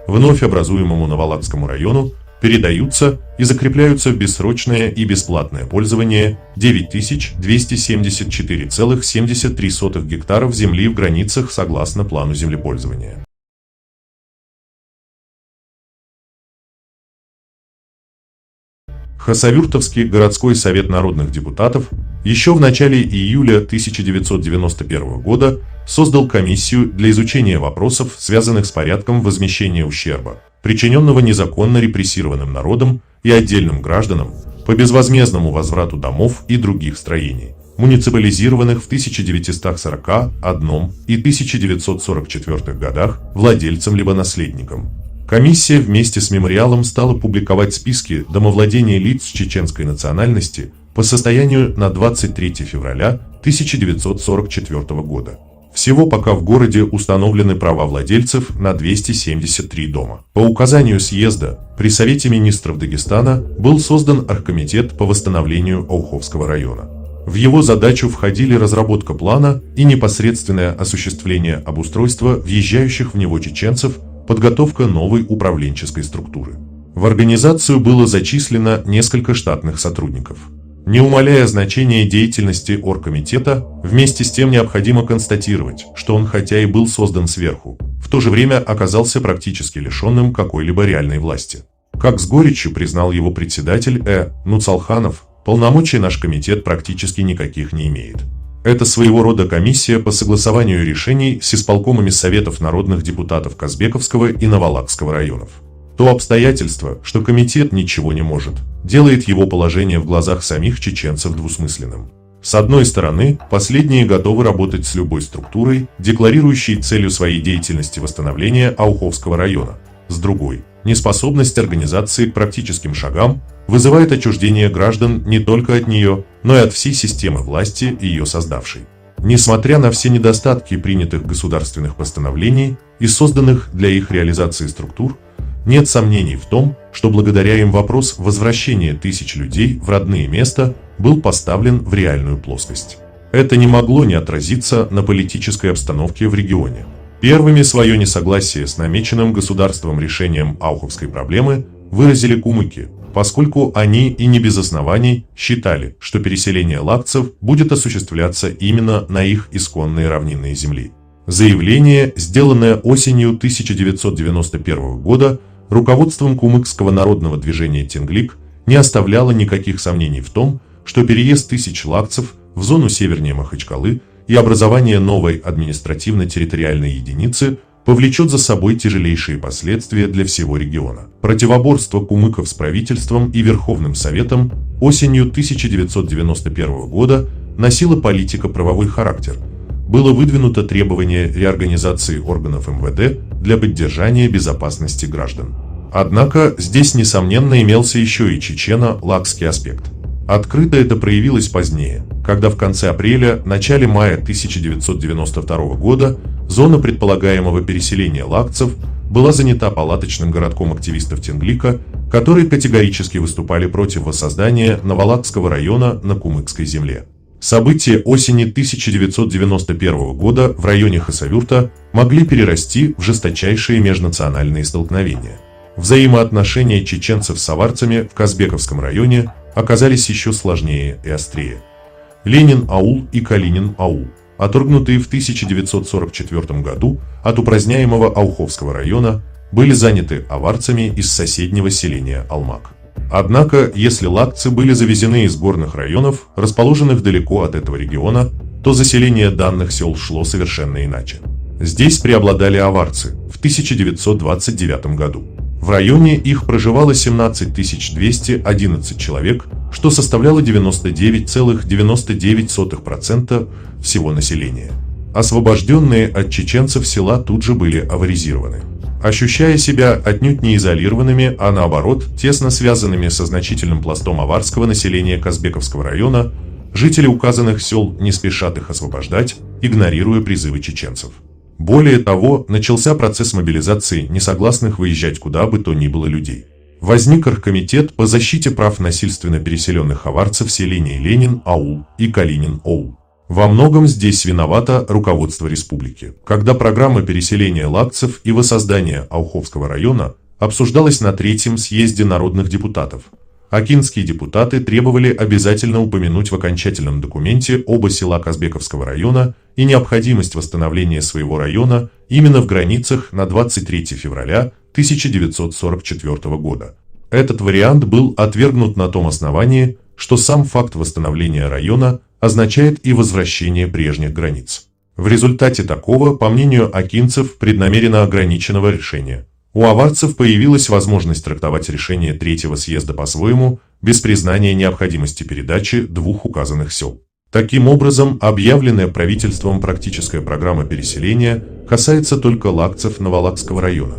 вновь образуемому Наволакскому району передаются и закрепляются в бессрочное и бесплатное пользование 9274,73 гектаров земли в границах согласно плану землепользования. Хасавюртовский городской совет народных депутатов еще в начале июля 1991 года создал комиссию для изучения вопросов, связанных с порядком возмещения ущерба, причиненного незаконно репрессированным народом и отдельным гражданам по безвозмездному возврату домов и других строений, муниципализированных в 1941 и 1944 годах владельцам либо наследникам. Комиссия вместе с мемориалом стала публиковать списки домовладения лиц чеченской национальности по состоянию на 23 февраля 1944 года. Всего пока в городе установлены права владельцев на 273 дома. По указанию съезда при Совете министров Дагестана был создан оргкомитет по восстановлению Ауховского района. В его задачу входили разработка плана и непосредственное осуществление обустройства въезжающих в него чеченцев, подготовка новой управленческой структуры. В организацию было зачислено несколько штатных сотрудников. Не умаляя значения деятельности оргкомитета, вместе с тем необходимо констатировать, что он хотя и был создан сверху, в то же время оказался практически лишенным какой-либо реальной власти. Как с горечью признал его председатель Нуцалханов, полномочий наш комитет практически никаких не имеет. Это своего рода комиссия по согласованию решений с исполкомами советов народных депутатов Казбековского и Наволакского районов. То обстоятельство, что комитет ничего не может, делает его положение в глазах самих чеченцев двусмысленным. С одной стороны, последние готовы работать с любой структурой, декларирующей целью своей деятельности восстановление Ауховского района. С другой, неспособность организации к практическим шагам вызывает отчуждение граждан не только от нее, но и от всей системы власти, ее создавшей. Несмотря на все недостатки принятых государственных постановлений и созданных для их реализации структур, нет сомнений в том, что благодаря им вопрос возвращения тысяч людей в родные места был поставлен в реальную плоскость. Это не могло не отразиться на политической обстановке в регионе. Первыми свое несогласие с намеченным государством решением ауховской проблемы выразили кумыки, поскольку они и не без оснований считали, что переселение лакцев будет осуществляться именно на их исконные равнинные земли. Заявление, сделанное осенью 1991 года руководством кумыкского народного движения «Тенглик», не оставляло никаких сомнений в том, что переезд тысяч лакцев в зону севернее Махачкалы и образование новой административно-территориальной единицы повлечет за собой тяжелейшие последствия для всего региона. Противоборство кумыков с правительством и Верховным Советом осенью 1991 года носило политико-правовой характер. Было выдвинуто требование реорганизации органов МВД для поддержания безопасности граждан. Однако здесь, несомненно, имелся еще и чечено-лакский аспект. Открыто это проявилось позднее, когда в конце апреля-начале мая 1992 года зона предполагаемого переселения лакцев была занята палаточным городком активистов Тенглика, которые категорически выступали против воссоздания Наволакского района на кумыкской земле. События осени 1991 года в районе Хасавюрта могли перерасти в жесточайшие межнациональные столкновения. Взаимоотношения чеченцев с аварцами в Казбековском районе оказались еще сложнее и острее. Ленин-аул и Калинин-аул, отторгнутые в 1944 году от упраздняемого Ауховского района, были заняты аварцами из соседнего селения Алмак. Однако, если лакцы были завезены из горных районов, расположенных далеко от этого региона, то заселение данных сел шло совершенно иначе. Здесь преобладали аварцы в 1929 году. В районе их проживало 17 211 человек, что составляло 99,99% всего населения. Освобожденные от чеченцев села тут же были аваризированы. Ощущая себя отнюдь не изолированными, а наоборот, тесно связанными со значительным пластом аварского населения Казбековского района, жители указанных сел не спешат их освобождать, игнорируя призывы чеченцев. Более того, начался процесс мобилизации несогласных выезжать куда бы то ни было людей. Возник оргкомитет по защите прав насильственно переселенных аварцев в селении Ленин-аул и Калинин-аул. Во многом здесь виновато руководство республики. Когда программа переселения лакцев и воссоздания Ауховского района обсуждалась на Третьем съезде народных депутатов, акинские депутаты требовали обязательно упомянуть в окончательном документе оба села Казбековского района и необходимость восстановления своего района именно в границах на 23 февраля 1944 года. Этот вариант был отвергнут на том основании, что сам факт восстановления района означает и возвращение прежних границ. В результате такого, по мнению акинцев, преднамеренно ограниченного решения, у аварцев появилась возможность трактовать решение Третьего съезда по-своему, без признания необходимости передачи двух указанных сел. Таким образом, объявленная правительством практическая программа переселения касается только лакцев Новолакского района.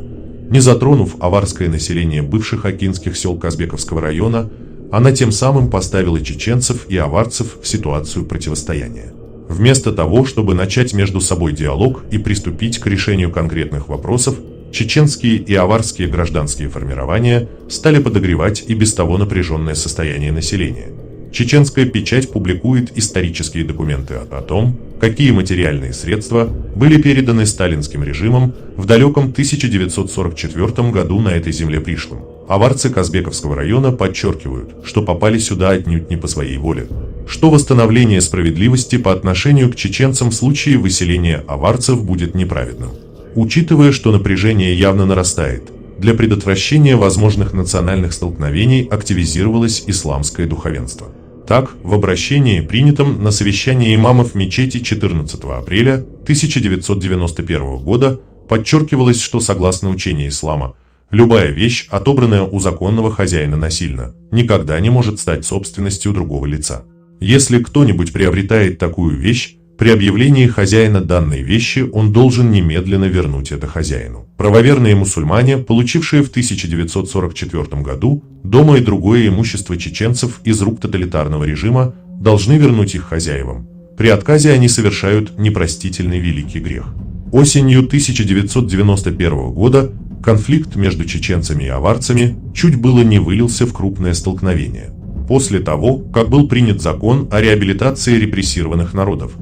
Не затронув аварское население бывших акинских сел Казбековского района, она тем самым поставила чеченцев и аварцев в ситуацию противостояния. Вместо того, чтобы начать между собой диалог и приступить к решению конкретных вопросов, чеченские и аварские гражданские формирования стали подогревать и без того напряженное состояние населения. Чеченская печать публикует исторические документы о том, какие материальные средства были переданы сталинским режимом в далеком 1944 году на этой земле пришлым. Аварцы Казбековского района подчеркивают, что попали сюда отнюдь не по своей воле, что восстановление справедливости по отношению к чеченцам в случае выселения аварцев будет неправедным. Учитывая, что напряжение явно нарастает, для предотвращения возможных национальных столкновений активизировалось исламское духовенство. Так, в обращении, принятом на совещании имамов мечети 14 апреля 1991 года, подчеркивалось, что согласно учению ислама, любая вещь, отобранная у законного хозяина насильно, никогда не может стать собственностью другого лица. Если кто-нибудь приобретает такую вещь, при объявлении хозяина данной вещи он должен немедленно вернуть это хозяину. Правоверные мусульмане, получившие в 1944 году дома и другое имущество чеченцев из рук тоталитарного режима, должны вернуть их хозяевам. При отказе они совершают непростительный великий грех. Осенью 1991 года конфликт между чеченцами и аварцами чуть было не вылился в крупное столкновение. После того, как был принят закон о реабилитации репрессированных народов,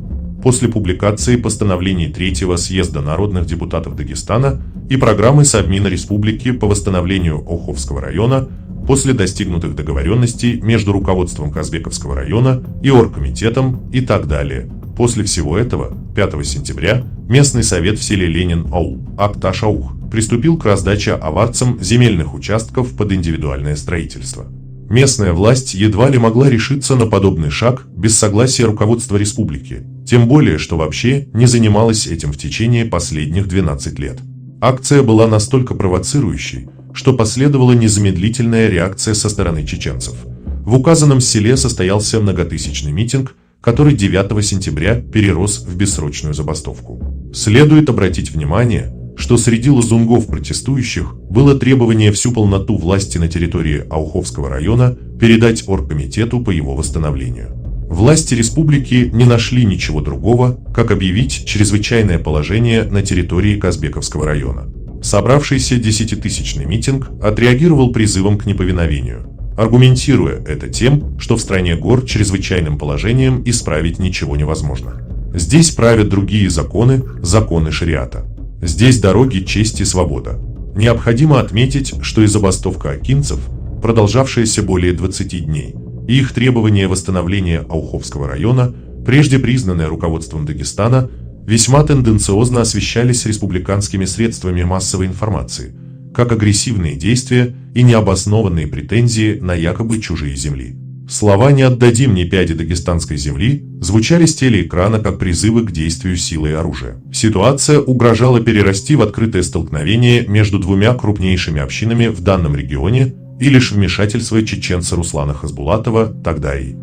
после публикации постановлений Третьего съезда народных депутатов Дагестана и программы Совмина Республики по восстановлению Ауховского района, после достигнутых договоренностей между руководством Казбековского района и оргкомитетом и так далее. После всего этого, 5 сентября, местный совет в селе Ленин-аул, Акташ-аух, приступил к раздаче аварцам земельных участков под индивидуальное строительство. Местная власть едва ли могла решиться на подобный шаг без согласия руководства республики, тем более, что вообще не занималась этим в течение последних 12 лет. Акция была настолько провоцирующей, что последовала незамедлительная реакция со стороны чеченцев. В указанном селе состоялся многотысячный митинг, который 9 сентября перерос в бессрочную забастовку. Следует обратить внимание, что среди лозунгов протестующих было требование всю полноту власти на территории Ауховского района передать оргкомитету по его восстановлению. Власти республики не нашли ничего другого, как объявить чрезвычайное положение на территории Казбековского района. Собравшийся 10-тысячный митинг отреагировал призывом к неповиновению, аргументируя это тем, что в стране гор чрезвычайным положением исправить ничего невозможно. Здесь правят другие законы, законы шариата. Здесь дороги, честь и свобода. Необходимо отметить, что и забастовка акинцев, продолжавшаяся более 20 дней, и их требование восстановления Ауховского района, прежде признанное руководством Дагестана, весьма тенденциозно освещались республиканскими средствами массовой информации, как агрессивные действия и необоснованные претензии на якобы чужие земли. Слова «не отдадим ни пяди дагестанской земли» звучали с телеэкрана как призывы к действию силой и оружия. Ситуация угрожала перерасти в открытое столкновение между двумя крупнейшими общинами в данном регионе, и лишь вмешательство чеченца Руслана Хасбулатова, тогда и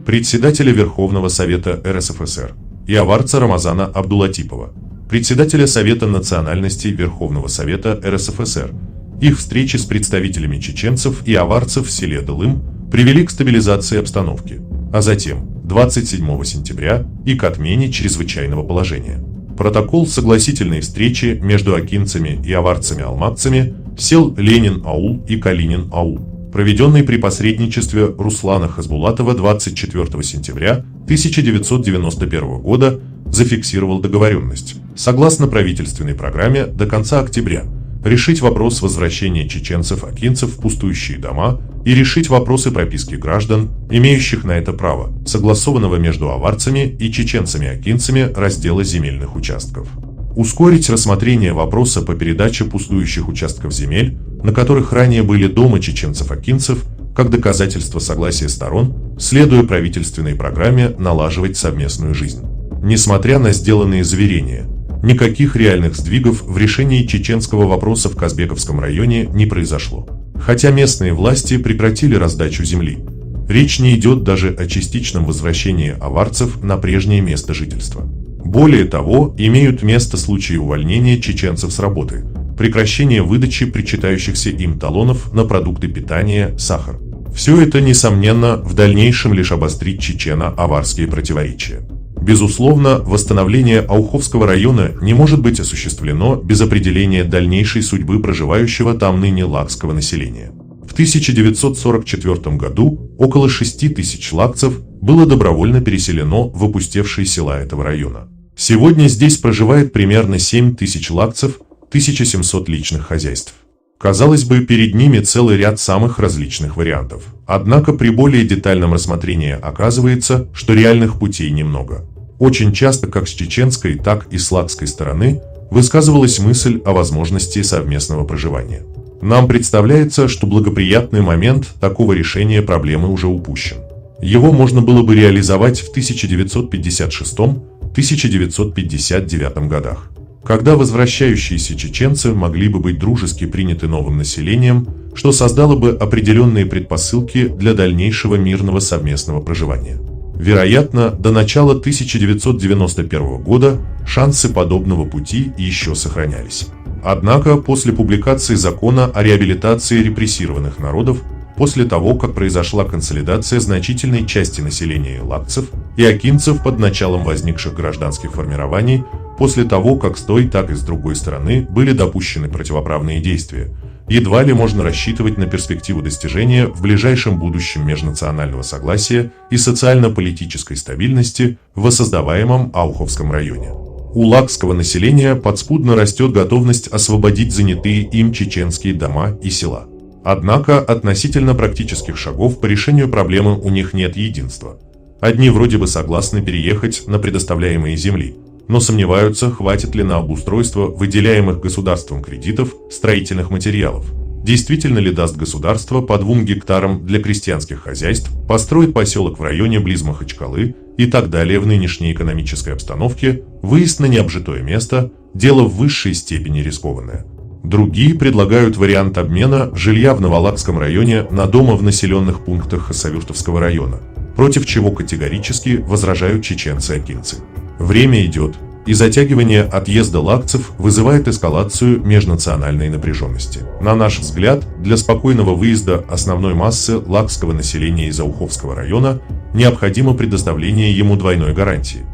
председателя Верховного Совета РСФСР, и аварца Рамазана Абдулатипова, председателя Совета национальностей Верховного Совета РСФСР. Их встречи с представителями чеченцев и аварцев в селе Дылым привели к стабилизации обстановки, а затем, 27 сентября, и к отмене чрезвычайного положения. Протокол согласительной встречи между акинцами и аварцами-алматцами сел Ленин-Аул и Калинин-Аул, проведенный при посредничестве Руслана Хасбулатова 24 сентября 1991 года, зафиксировал договоренность, согласно правительственной программе до конца октября, решить вопрос возвращения чеченцев-акинцев в пустующие дома и решить вопросы прописки граждан, имеющих на это право, согласованного между аварцами и чеченцами-акинцами раздела земельных участков. Ускорить рассмотрение вопроса по передаче пустующих участков земель, на которых ранее были дома чеченцев-акинцев, как доказательство согласия сторон, следуя правительственной программе налаживать совместную жизнь. Несмотря на сделанные заверения, никаких реальных сдвигов в решении чеченского вопроса в Казбековском районе не произошло. Хотя местные власти прекратили раздачу земли, речь не идет даже о частичном возвращении аварцев на прежнее место жительства. Более того, имеют место случаи увольнения чеченцев с работы, прекращение выдачи причитающихся им талонов на продукты питания, сахар. Все это, несомненно, в дальнейшем лишь обострит чечено-аварские противоречия. Безусловно, восстановление Ауховского района не может быть осуществлено без определения дальнейшей судьбы проживающего там ныне лакского населения. В 1944 году около 6 тысяч лакцев было добровольно переселено в опустевшие села этого района. Сегодня здесь проживает примерно 7 тысяч лакцев, 1700 личных хозяйств. Казалось бы, перед ними целый ряд самых различных вариантов. Однако при более детальном рассмотрении оказывается, что реальных путей немного. Очень часто как с чеченской, так и с лакской стороны высказывалась мысль о возможности совместного проживания. Нам представляется, что благоприятный момент такого решения проблемы уже упущен. Его можно было бы реализовать в 1956-1959 годах, когда возвращающиеся чеченцы могли бы быть дружески приняты новым населением, что создало бы определенные предпосылки для дальнейшего мирного совместного проживания. Вероятно, до начала 1991 года шансы подобного пути еще сохранялись. Однако, после публикации закона о реабилитации репрессированных народов, после того, как произошла консолидация значительной части населения лакцев и акинцев под началом возникших гражданских формирований, после того, как с той, так и с другой стороны были допущены противоправные действия, едва ли можно рассчитывать на перспективу достижения в ближайшем будущем межнационального согласия и социально-политической стабильности в воссоздаваемом Ауховском районе. У лакского населения подспудно растет готовность освободить занятые им чеченские дома и села. Однако относительно практических шагов по решению проблемы у них нет единства. Одни вроде бы согласны переехать на предоставляемые земли, но сомневаются, хватит ли на обустройство выделяемых государством кредитов строительных материалов. Действительно ли даст государство по 2 гектарам для крестьянских хозяйств построить поселок в районе близ Махачкалы и так далее в нынешней экономической обстановке, выезд на необжитое место – дело в высшей степени рискованное. Другие предлагают вариант обмена жилья в Новолакском районе на дома в населенных пунктах Хасавюртовского района, против чего категорически возражают чеченцы-акинцы. Время идет, и затягивание отъезда лакцев вызывает эскалацию межнациональной напряженности. На наш взгляд, для спокойного выезда основной массы лакского населения из Ауховского района необходимо предоставление ему двойной гарантии.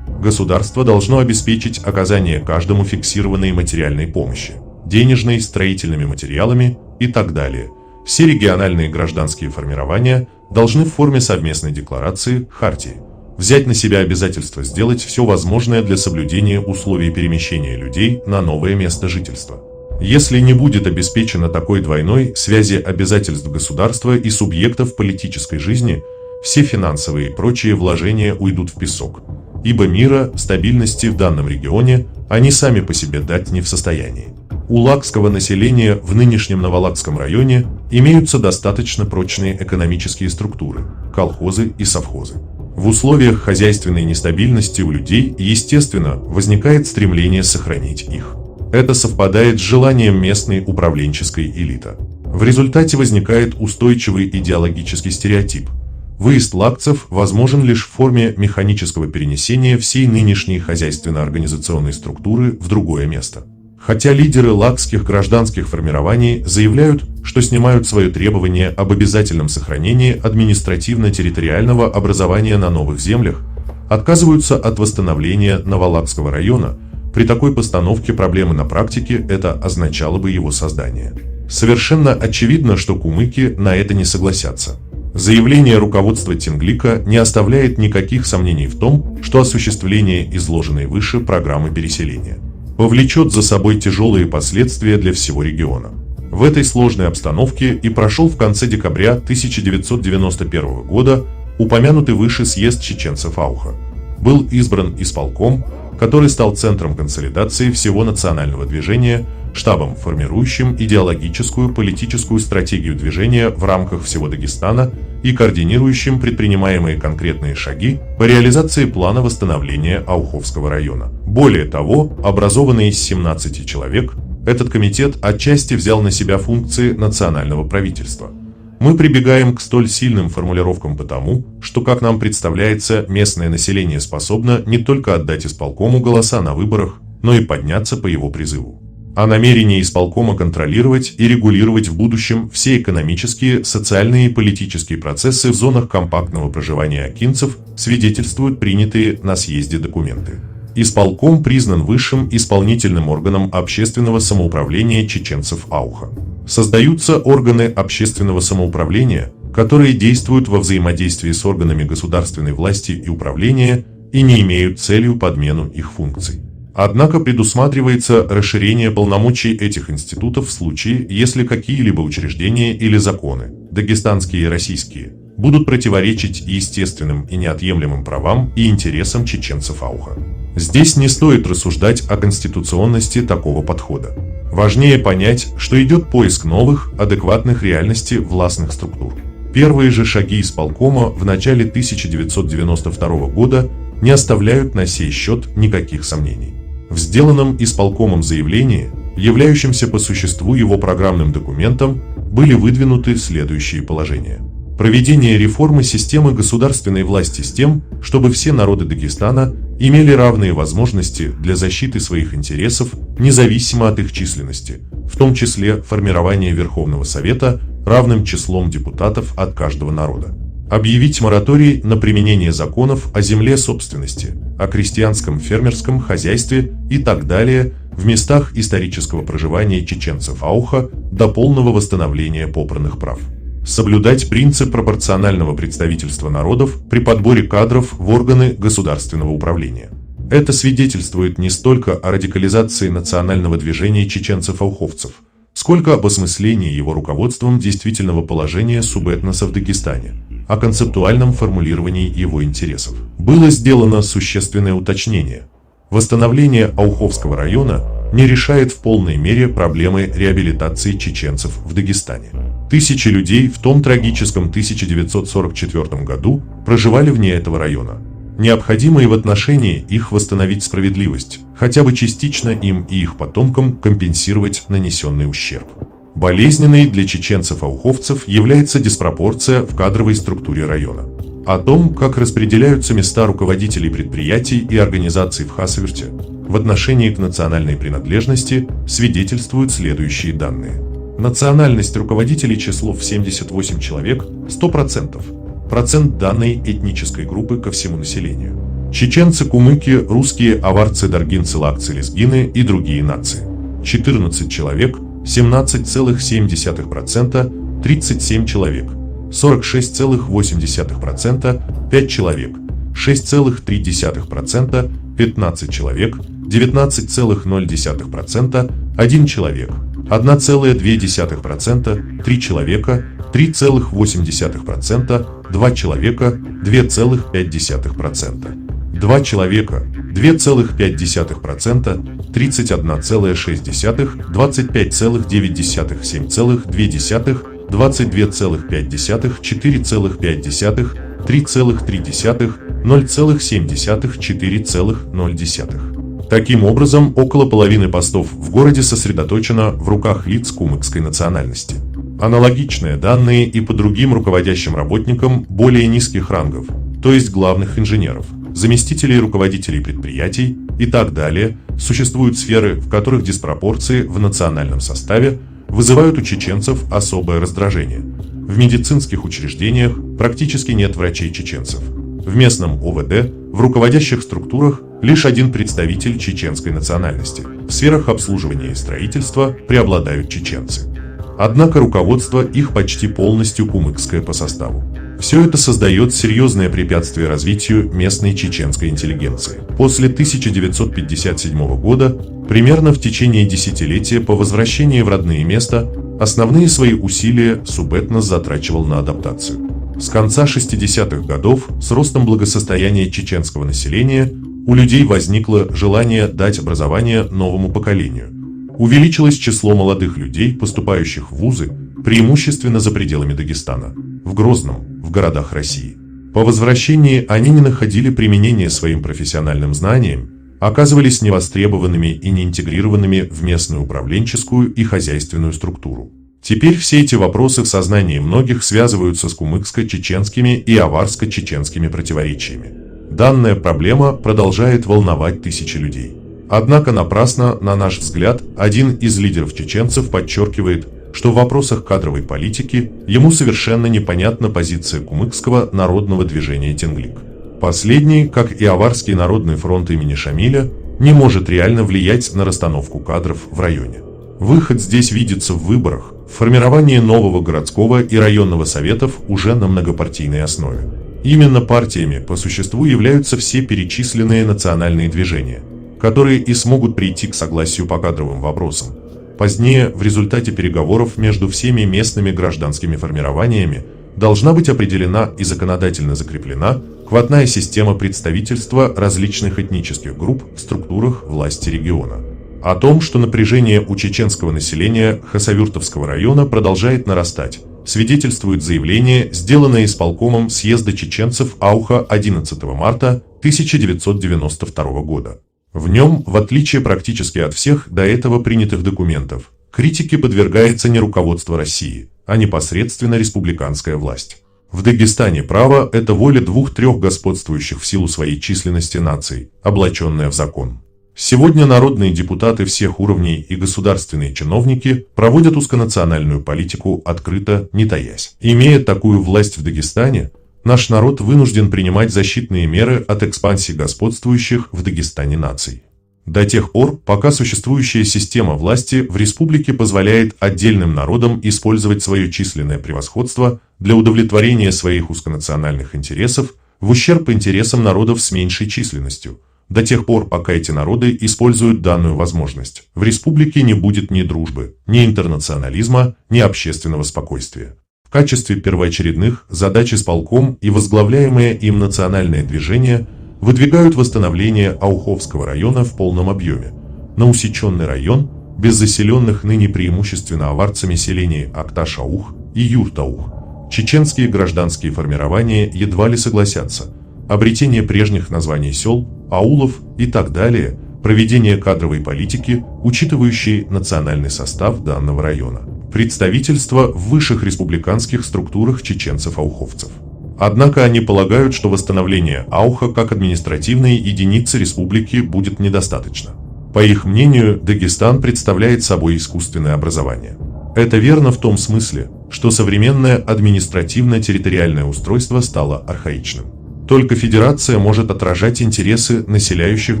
Государство должно обеспечить оказание каждому фиксированной материальной помощи, денежной, строительными материалами и так далее. Все региональные гражданские формирования должны в форме совместной декларации, хартии, взять на себя обязательство сделать все возможное для соблюдения условий перемещения людей на новое место жительства. Если не будет обеспечено такой двойной связи обязательств государства и субъектов политической жизни, все финансовые и прочие вложения уйдут в песок, ибо мира, стабильности в данном регионе они сами по себе дать не в состоянии. У лакского населения в нынешнем Новолакском районе имеются достаточно прочные экономические структуры, колхозы и совхозы. В условиях хозяйственной нестабильности у людей, естественно, возникает стремление сохранить их. Это совпадает с желанием местной управленческой элиты. В результате возникает устойчивый идеологический стереотип. Выезд лакцев возможен лишь в форме механического перенесения всей нынешней хозяйственно-организационной структуры в другое место. Хотя лидеры лакских гражданских формирований заявляют, что снимают свое требование об обязательном сохранении административно-территориального образования на новых землях, отказываются от восстановления Новолакского района, при такой постановке проблемы на практике это означало бы его создание. Совершенно очевидно, что кумыки на это не согласятся. Заявление руководства Тинглика не оставляет никаких сомнений в том, что осуществление изложенной выше программы переселения повлечет за собой тяжелые последствия для всего региона. В этой сложной обстановке и прошел в конце декабря 1991 года упомянутый выше съезд чеченцев Ауха. Был избран исполком, который стал центром консолидации всего национального движения, штабом, формирующим идеологическую политическую стратегию движения в рамках всего Дагестана и координирующим предпринимаемые конкретные шаги по реализации плана восстановления Ауховского района. Более того, образованный из 17 человек, этот комитет отчасти взял на себя функции национального правительства. Мы прибегаем к столь сильным формулировкам потому, что, как нам представляется, местное население способно не только отдать исполкому голоса на выборах, но и подняться по его призыву. О намерении исполкома контролировать и регулировать в будущем все экономические, социальные и политические процессы в зонах компактного проживания акинцев свидетельствуют принятые на съезде документы. Исполком признан высшим исполнительным органом общественного самоуправления чеченцев Ауха. Создаются органы общественного самоуправления, которые действуют во взаимодействии с органами государственной власти и управления и не имеют целью подмену их функций. Однако предусматривается расширение полномочий этих институтов в случае, если какие-либо учреждения или законы, дагестанские и российские, будут противоречить естественным и неотъемлемым правам и интересам чеченцев Ауха. Здесь не стоит рассуждать о конституционности такого подхода. Важнее понять, что идет поиск новых, адекватных реальности властных структур. Первые же шаги исполкома в начале 1992 года не оставляют на сей счет никаких сомнений. В сделанном исполкомом заявлении, являющемся по существу его программным документом, были выдвинуты следующие положения. Проведение реформы системы государственной власти с тем, чтобы все народы Дагестана имели равные возможности для защиты своих интересов, независимо от их численности, в том числе формирование Верховного Совета равным числом депутатов от каждого народа. Объявить мораторий на применение законов о земле собственности, о крестьянском фермерском хозяйстве и так далее в местах исторического проживания чеченцев Ауха до полного восстановления попранных прав. Соблюдать принцип пропорционального представительства народов при подборе кадров в органы государственного управления. Это свидетельствует не столько о радикализации национального движения чеченцев-ауховцев, сколько об осмыслении его руководством действительного положения субэтноса в Дагестане, о концептуальном формулировании его интересов. Было сделано существенное уточнение. Восстановление Ауховского района не решает в полной мере проблемы реабилитации чеченцев в Дагестане. Тысячи людей в том трагическом 1944 году проживали вне этого района. Необходимо и в отношении их восстановить справедливость, хотя бы частично им и их потомкам компенсировать нанесенный ущерб. Болезненной для чеченцев-ауховцев является диспропорция в кадровой структуре района. О том, как распределяются места руководителей предприятий и организаций в Хасавюрте в отношении к национальной принадлежности, свидетельствуют следующие данные. Национальность руководителей числов 78 человек, 100%. Процент данной этнической группы ко всему населению. Чеченцы, кумыки, русские, аварцы, даргинцы, лакцы, лезгины и другие нации. 14 человек, 17,7%, 37 человек. 46,8%, 5 человек. 6,3%, 15 человек. 19,0%, 1 человек. 1,2%, 3 человека, 3,8%, 2 человека, 2,5%, 2 человека, 2,5%, 31,6%, 25,9%, 7,2%, 22,5%, 4,5%, 3,3%, 0,7%, 4,0%. Таким образом, около половины постов в городе сосредоточено в руках лиц кумыкской национальности. Аналогичные данные и по другим руководящим работникам более низких рангов, то есть главных инженеров, заместителей руководителей предприятий и так далее, существуют сферы, в которых диспропорции в национальном составе вызывают у чеченцев особое раздражение. В медицинских учреждениях практически нет врачей-чеченцев. В местном ОВД, в руководящих структурах лишь один представитель чеченской национальности. В сферах обслуживания и строительства преобладают чеченцы. Однако руководство их почти полностью кумыкское по составу. Все это создает серьезное препятствие развитию местной чеченской интеллигенции. После 1957 года, примерно в течение десятилетия по возвращении в родные места, основные свои усилия субэтнос затрачивал на адаптацию. С конца 60-х годов, с ростом благосостояния чеченского населения, у людей возникло желание дать образование новому поколению. Увеличилось число молодых людей, поступающих в вузы, преимущественно за пределами Дагестана, в Грозном, в городах России. По возвращении они не находили применения своим профессиональным знаниям, оказывались невостребованными и неинтегрированными в местную управленческую и хозяйственную структуру. Теперь все эти вопросы в сознании многих связываются с кумыкско-чеченскими и аварско-чеченскими противоречиями. Данная проблема продолжает волновать тысячи людей. Однако напрасно, на наш взгляд, один из лидеров чеченцев подчеркивает, что в вопросах кадровой политики ему совершенно непонятна позиция кумыкского народного движения Тенглик. Последний, как и Аварский народный фронт имени Шамиля, не может реально влиять на расстановку кадров в районе. Выход здесь видится в выборах, в формировании нового городского и районного советов уже на многопартийной основе. Именно партиями по существу являются все перечисленные национальные движения, которые и смогут прийти к согласию по кадровым вопросам. Позднее, в результате переговоров между всеми местными гражданскими формированиями, должна быть определена и законодательно закреплена квотная система представительства различных этнических групп в структурах власти региона. О том, что напряжение у чеченского населения Хасавюртовского района продолжает нарастать, свидетельствует заявление, сделанное исполкомом съезда чеченцев Ауха 11 марта 1992 года. В нем, в отличие практически от всех до этого принятых документов, критике подвергается не руководство России, а непосредственно республиканская власть. В Дагестане право – это воля двух-трех господствующих в силу своей численности наций, облаченная в закон. Сегодня народные депутаты всех уровней и государственные чиновники проводят узконациональную политику открыто, не таясь. Имея такую власть в Дагестане, наш народ вынужден принимать защитные меры от экспансии господствующих в Дагестане наций. До тех пор, пока существующая система власти в республике позволяет отдельным народам использовать свое численное превосходство для удовлетворения своих узконациональных интересов в ущерб интересам народов с меньшей численностью, до тех пор, пока эти народы используют данную возможность, в республике не будет ни дружбы, ни интернационализма, ни общественного спокойствия. В качестве первоочередных задач исполком и возглавляемое им национальное движение выдвигают восстановление Ауховского района в полном объеме, на усеченный район, без заселенных ныне преимущественно аварцами селений Акташ-Аух и Юрт-Аух. Чеченские гражданские формирования едва ли согласятся. Обретение прежних названий сел, аулов и так далее, проведение кадровой политики, учитывающей национальный состав данного района, представительство в высших республиканских структурах чеченцев-ауховцев. Однако они полагают, что восстановление Ауха как административной единицы республики будет недостаточно. По их мнению, Дагестан представляет собой искусственное образование. Это верно в том смысле, что современное административно-территориальное устройство стало архаичным. Только федерация может отражать интересы населяющих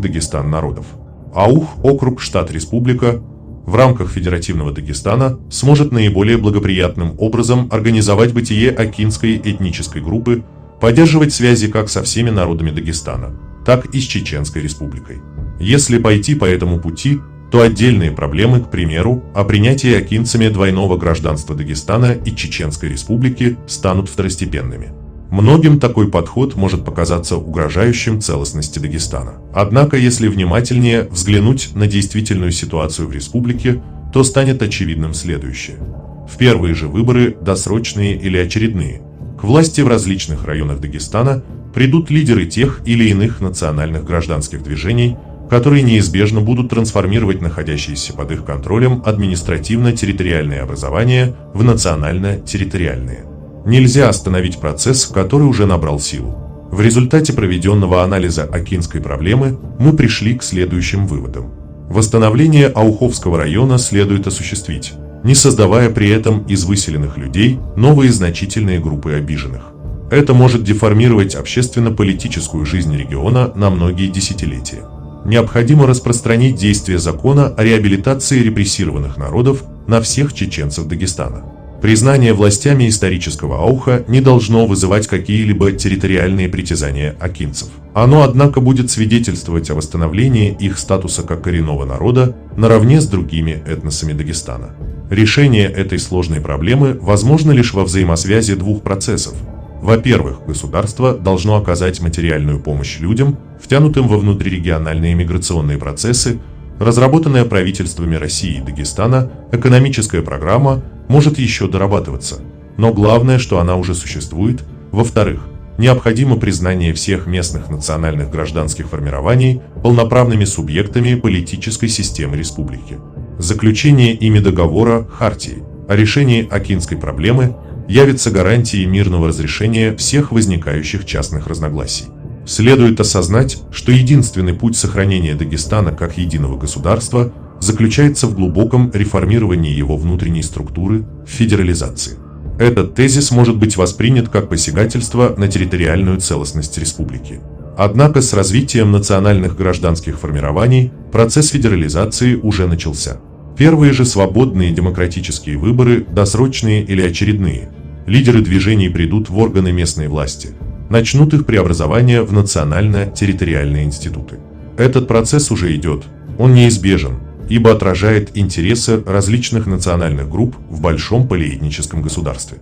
Дагестан народов. Аух, округ, штат, республика в рамках федеративного Дагестана сможет наиболее благоприятным образом организовать бытие акинской этнической группы, поддерживать связи как со всеми народами Дагестана, так и с Чеченской республикой. Если пойти по этому пути, то отдельные проблемы, к примеру, о принятии акинцами двойного гражданства Дагестана и Чеченской Республики, станут второстепенными. Многим такой подход может показаться угрожающим целостности Дагестана. Однако, если внимательнее взглянуть на действительную ситуацию в республике, то станет очевидным следующее. В первые же выборы, досрочные или очередные, к власти в различных районах Дагестана придут лидеры тех или иных национальных гражданских движений, которые неизбежно будут трансформировать находящиеся под их контролем административно-территориальные образования в национально-территориальные. Нельзя остановить процесс, который уже набрал силу. В результате проведенного анализа акинской проблемы мы пришли к следующим выводам. Восстановление Ауховского района следует осуществить, не создавая при этом из выселенных людей новые значительные группы обиженных. Это может деформировать общественно-политическую жизнь региона на многие десятилетия. Необходимо распространить действие закона о реабилитации репрессированных народов на всех чеченцев Дагестана. Признание властями исторического Ауха не должно вызывать какие-либо территориальные притязания акинцев. Оно, однако, будет свидетельствовать о восстановлении их статуса как коренного народа наравне с другими этносами Дагестана. Решение этой сложной проблемы возможно лишь во взаимосвязи двух процессов. Во-первых, государство должно оказать материальную помощь людям, втянутым во внутрирегиональные миграционные процессы. Разработанная правительствами России и Дагестана экономическая программа может еще дорабатываться, но главное, что она уже существует. Во-вторых, необходимо признание всех местных национальных гражданских формирований полноправными субъектами политической системы республики. Заключение ими договора Хартии о решении акинской проблемы явится гарантией мирного разрешения всех возникающих частных разногласий. Следует осознать, что единственный путь сохранения Дагестана как единого государства заключается в глубоком реформировании его внутренней структуры, федерализации. Этот тезис может быть воспринят как посягательство на территориальную целостность республики. Однако с развитием национальных гражданских формирований процесс федерализации уже начался. Первые же свободные демократические выборы, досрочные или очередные, лидеры движений придут в органы местной власти, начнут их преобразование в национально-территориальные институты. Этот процесс уже идет, он неизбежен, ибо отражает интересы различных национальных групп в большом полиэтническом государстве.